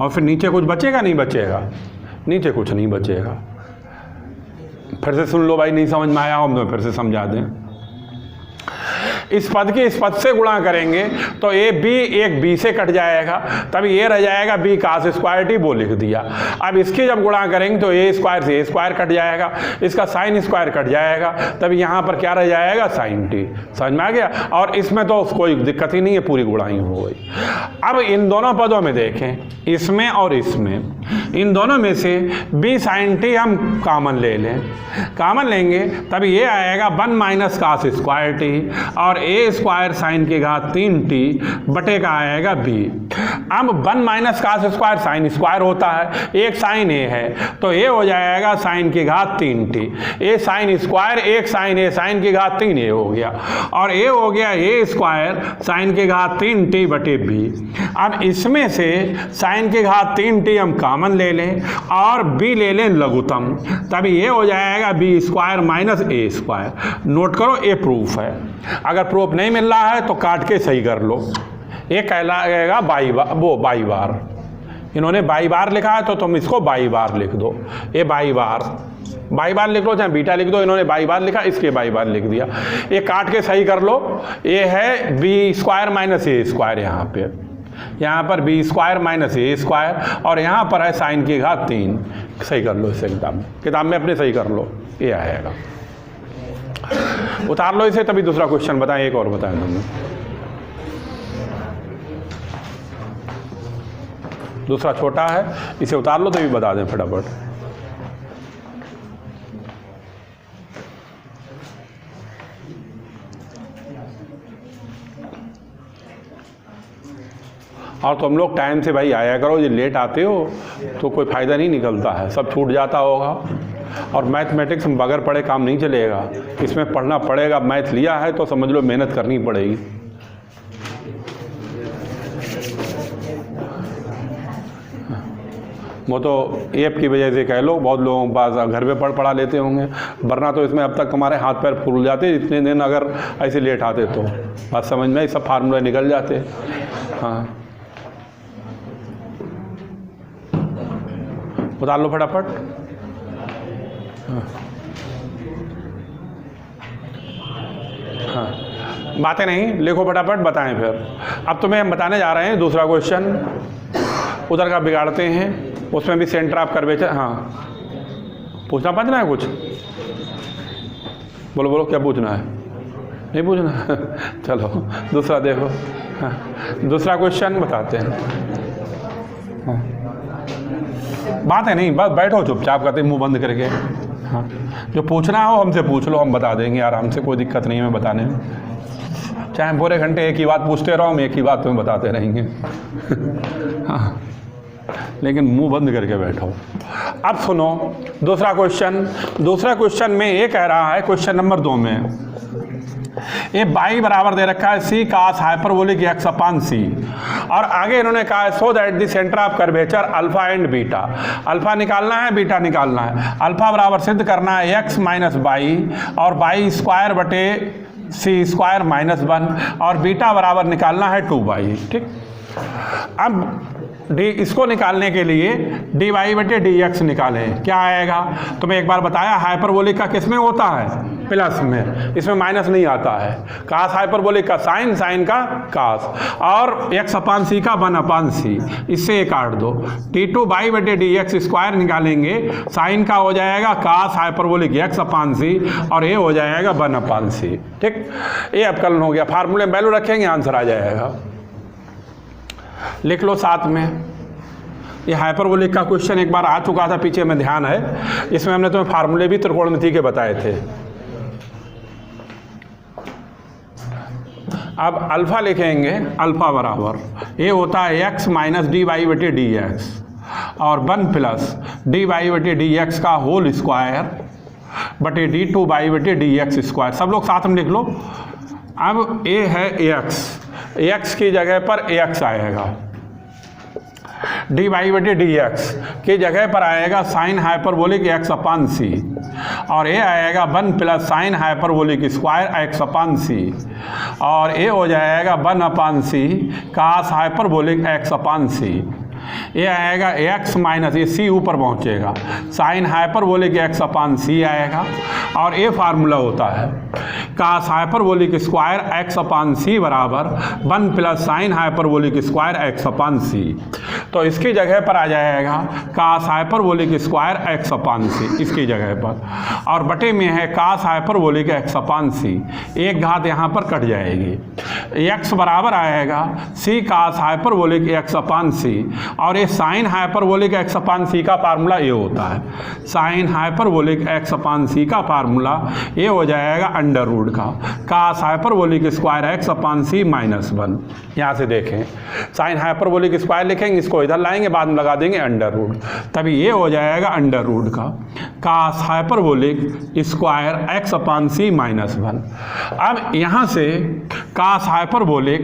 और फिर नीचे कुछ बचेगा नहीं बचेगा, नीचे कुछ नहीं बचेगा। फिर से सुन लो भाई, नहीं समझ में आया हम तो फिर से समझा दें। इस पद के इस पद से गुणा करेंगे तो ए बी एक बी से कट जाएगा, तभी ये रह जाएगा बी कास स्क्वायर टी, वो लिख दिया। अब इसकी जब गुणा करेंगे तो ए स्क्वायर से ए स्क्वायर कट जाएगा, इसका साइन स्क्वायर कट जाएगा, तभी यहाँ पर क्या रह जाएगा, साइन टी। समझ में आ गया। और इसमें तो कोई दिक्कत ही नहीं है, पूरी गुणा ही हो गई। अब इन दोनों पदों में देखें, इसमें और इसमें, इन दोनों में से बी साइन टी हम कॉमन ले लें, कॉमन लेंगे तभी ये आएगा 1 माइनस कास स्क्वायर टी, और ए स्क्वायर साइन की घात 3t बटे का आएगा b। अब 1 minus cos square sine square होता है, एक साइन ए है तो ए हो जाएगा साइन की घात 3t, ए साइन स्क्वायर एक साइन ए साइन की घात 3 ए हो गया, और ए हो गया ए स्क्वायर साइन की घात 3t बटे b। अब इसमें से साइन की घात 3t हम कॉमन ले लें और b ले लें लघुत्तम, तभी ये हो जाएगा b square minus A square. Note करो ये प्रूफ है, अगर प्रूफ नहीं मिल रहा है तो काट के सही कर लो। ये कहलाएगा बाई बार, इन्होंने बाई बार लिखा है तो तुम इसको बाई बार लिख दो, ये बाई बार लिख लो, चाहे बीटा लिख दो, इन्होंने बाई बार लिखा इसके बाई बार लिख दिया। ये काट के सही कर लो, ये है B square minus A square, यहाँ पर B square minus A square और यहाँ पर है साइन की घात 3। सही कर लो इसे, किताब में अपने सही कर लो, ये आएगा। उतार लो इसे, तभी दूसरा क्वेश्चन बताएं, एक और बताएं तुमने। दूसरा छोटा है, इसे उतार लो तभी बता दें फटाफट। और तुम लोग टाइम से भाई आया करो, ये लेट आते हो तो कोई फ़ायदा नहीं निकलता है, सब छूट जाता होगा। और मैथमेटिक्स में बगैर पढ़े काम नहीं चलेगा, इसमें पढ़ना पड़ेगा। मैथ लिया है तो समझ लो मेहनत करनी पड़ेगी। वो तो ऐप की वजह से कह लो, बहुत लोगों के पास घर पे पढ़ा लेते होंगे, वरना तो इसमें अब तक हमारे हाथ पैर फूल जाते इतने दिन अगर ऐसे लेट आते तो। बात समझ में, सब फार्मूले निकल जाते। हाँ, उतार लो फटाफट। हाँ, बातें नहीं लिखो, फटाफट बताएं फिर। अब तुम्हें हम बताने जा रहे हैं दूसरा क्वेश्चन, उधर का बिगाड़ते हैं, उसमें भी सेंटर ऑफ कर्वेचर। हाँ, पूछना पड़ना है कुछ, बोलो बोलो क्या पूछना है? नहीं पूछना? चलो दूसरा देखो। हाँ, दूसरा क्वेश्चन बताते हैं। हाँ, बात है नहीं, बस बैठो चुपचाप करते मुंह बंद करके। हाँ, जो पूछना हो हमसे पूछ लो, हम बता देंगे आराम से, कोई दिक्कत नहीं है बताने में। चाहे हम पूरे घंटे एक ही बात पूछते रहो, हम एक ही बात तुम्हें बताते रहेंगे। हाँ, लेकिन मुंह बंद करके बैठो। अब सुनो दूसरा क्वेश्चन। दूसरा क्वेश्चन में ये कह रहा है, क्वेश्चन नंबर 2 में ये बाई बराबर दे रखा है सी cos hyperbolic x upon c, और आगे इन्होंने कहा है so that the centre of curvature alpha and beta. Alpha निकालना है, बीटा निकालना है। अल्फा बराबर सिद्ध करना है एक्स माइनस बाई और बाई स्क्वायर बटे सी स्क्वायर माइनस 1, और बीटा बराबर निकालना है 2 ठीक। अब डी इसको निकालने के लिए डी वाई बटे डी एक्स निकालें, क्या आएगा? तो मैं एक बार बताया हाइपरबोलिक का किस में होता है? प्लस में, इसमें माइनस नहीं आता है। कास हाइपरबोलिक का साइन, साइन का कास, और एक्स अपान सी का 1 अपान सी, इससे ये काट दो। T2 बाई बटे डी एक्स स्क्वायर निकालेंगे, साइन का हो जाएगा cos hyperbolic x upon c और ये हो जाएगा 1 अपान सी ठीक। ये अपकलन हो गया, फार्मूले में वैल्यू रखेंगे आंसर आ जाएगा। लिख लो साथ में। ये हाइपरबोलिक का क्वेश्चन एक बार आ चुका था पीछे में, ध्यान है, इसमें हमने तुम्हें फार्मूले भी त्रिकोणमिति के बताए थे। अब अल्फा लिखेंगे, अल्फा बराबर ये होता है एक्स माइनस डी वाई बटे डी एक्स और 1 प्लस डी वाई बटे डी एक्स का होल स्क्वायर बटे D2 बाई बटे डी एक्स स्क्वायर। सब लोग साथ में लिख लो। अब ए है एक्स, एक्स की जगह पर एक्स आएगा, डी वाई बटे डी एक्स की जगह पर आएगा sine hyperbolic x upon c, और ये आएगा 1 plus sine hyperbolic square x upon c, और ये हो जाएगा 1 अपान सी cos hyperbolic x upon c. ये आएगा एक्स माइनस, ये सी ऊपर पहुंचेगा, sine hyperbolic x upon c आएगा, और ये फार्मूला होता है cos hyperbolic square x upon c बराबर 1 plus sine hyperbolic square x upon c. तो इसकी जगह पर आ जाएगा cos hyperbolic square x upon c इसकी जगह पर, और बटे में है कास हाइपरबोलिक एक्स अपान सी, एक घात यहाँ पर कट जाएगी। एक्स बराबर आएगा सी cos hyperbolic x upon c, और ये साइन हाइपरबोलिक एक्स अपान सी का फार्मूला ये होता है, साइन हाइपरबोलिक एक्स अपान सी का फार्मूला ये हो जाएगा अंडर रूट का कास हाइपरबोलिक स्क्वायर एक्स अपान सी -1। यहाँ से देखें साइन हाइपरबोलिक स्क्वायर लिखेंगे, इसको इधर लाएंगे, बाद में लगा देंगे अंडर रूट, तभी ये हो जाएगा अंडर रूट का कास हाइपरबोलिक स्क्वायर एक्स अपान सी -1। अब यहाँ से कास हाइपरबोलिक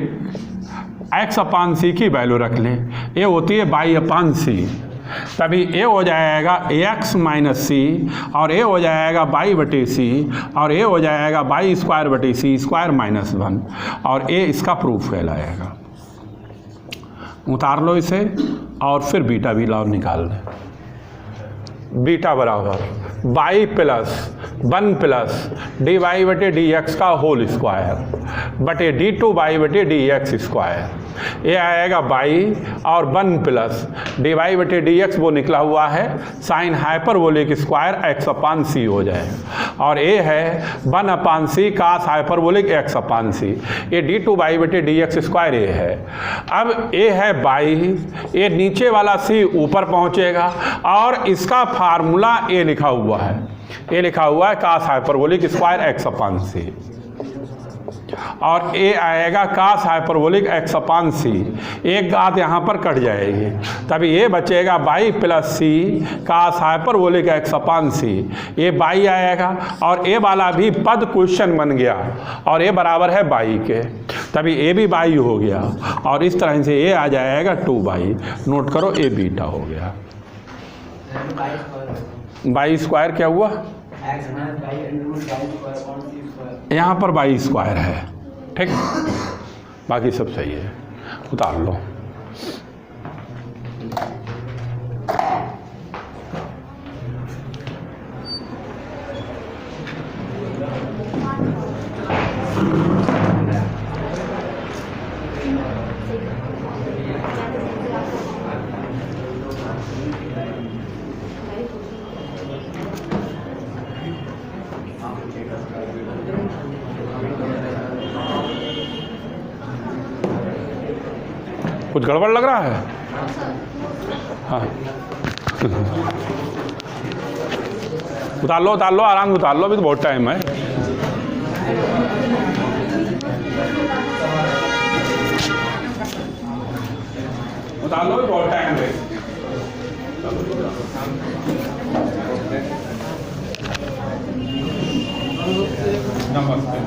एक्स अपान सी की वैल्यू रख लें, ये होती है बाई अपान सी, तभी ए हो जाएगा एक्स माइनस सी और ए हो जाएगा बाई बटे सी और ए हो जाएगा बाई स्क्वायर बटे सी स्क्वायर -1 और ए इसका प्रूफ कहलाएगा। उतार लो इसे और फिर बीटा भी लाओ निकाल लें। बीटा बराबर Y plus 1 plus D Y बटे डी एक्स का होल स्क्वायर बटे d2 बाई बटे डी एक्स स्क्वायर, ये आएगा बाई और 1 प्लस डी वाई बटे डी एक्स वो निकला हुआ है sign hyperbolic square x upon सी हो जाएगा और ये है 1 अपान सी cos hyperbolic x upon c, ये d2 बाई बटे डी एक्स स्क्वायर ये है। अब ये है बाई, ये नीचे वाला सी ऊपर पहुँचेगा और इसका फार्मूला ये लिखा हुआ है, ये लिखा हुआ है cos hyperbolic square x upon c और ए आएगा कास हाइपरबोलिक एक्स अपान सी, एक घात यहाँ पर कट जाएगी, तभी ये बचेगा y plus c cos hyperbolic x upon c, ये बाई आएगा और ए वाला भी पद क्वेश्चन बन गया और ये बराबर है बाई के, तभी ए भी बाई हो गया और इस तरह से ये आ जाएगा 2 बाई। नोट करो ए बीटा हो गया। बाई स्क्वायर क्या हुआ, यहाँ पर बाई स्क्वायर है, ठीक, बाकी सब सही है, उतार लो। कुछ गड़बड़ लग रहा है? हाँ उतार लो आराम से उतार लो, अभी तो बहुत टाइम है। उतार लो, बहुत टाइम है। नमस्ते।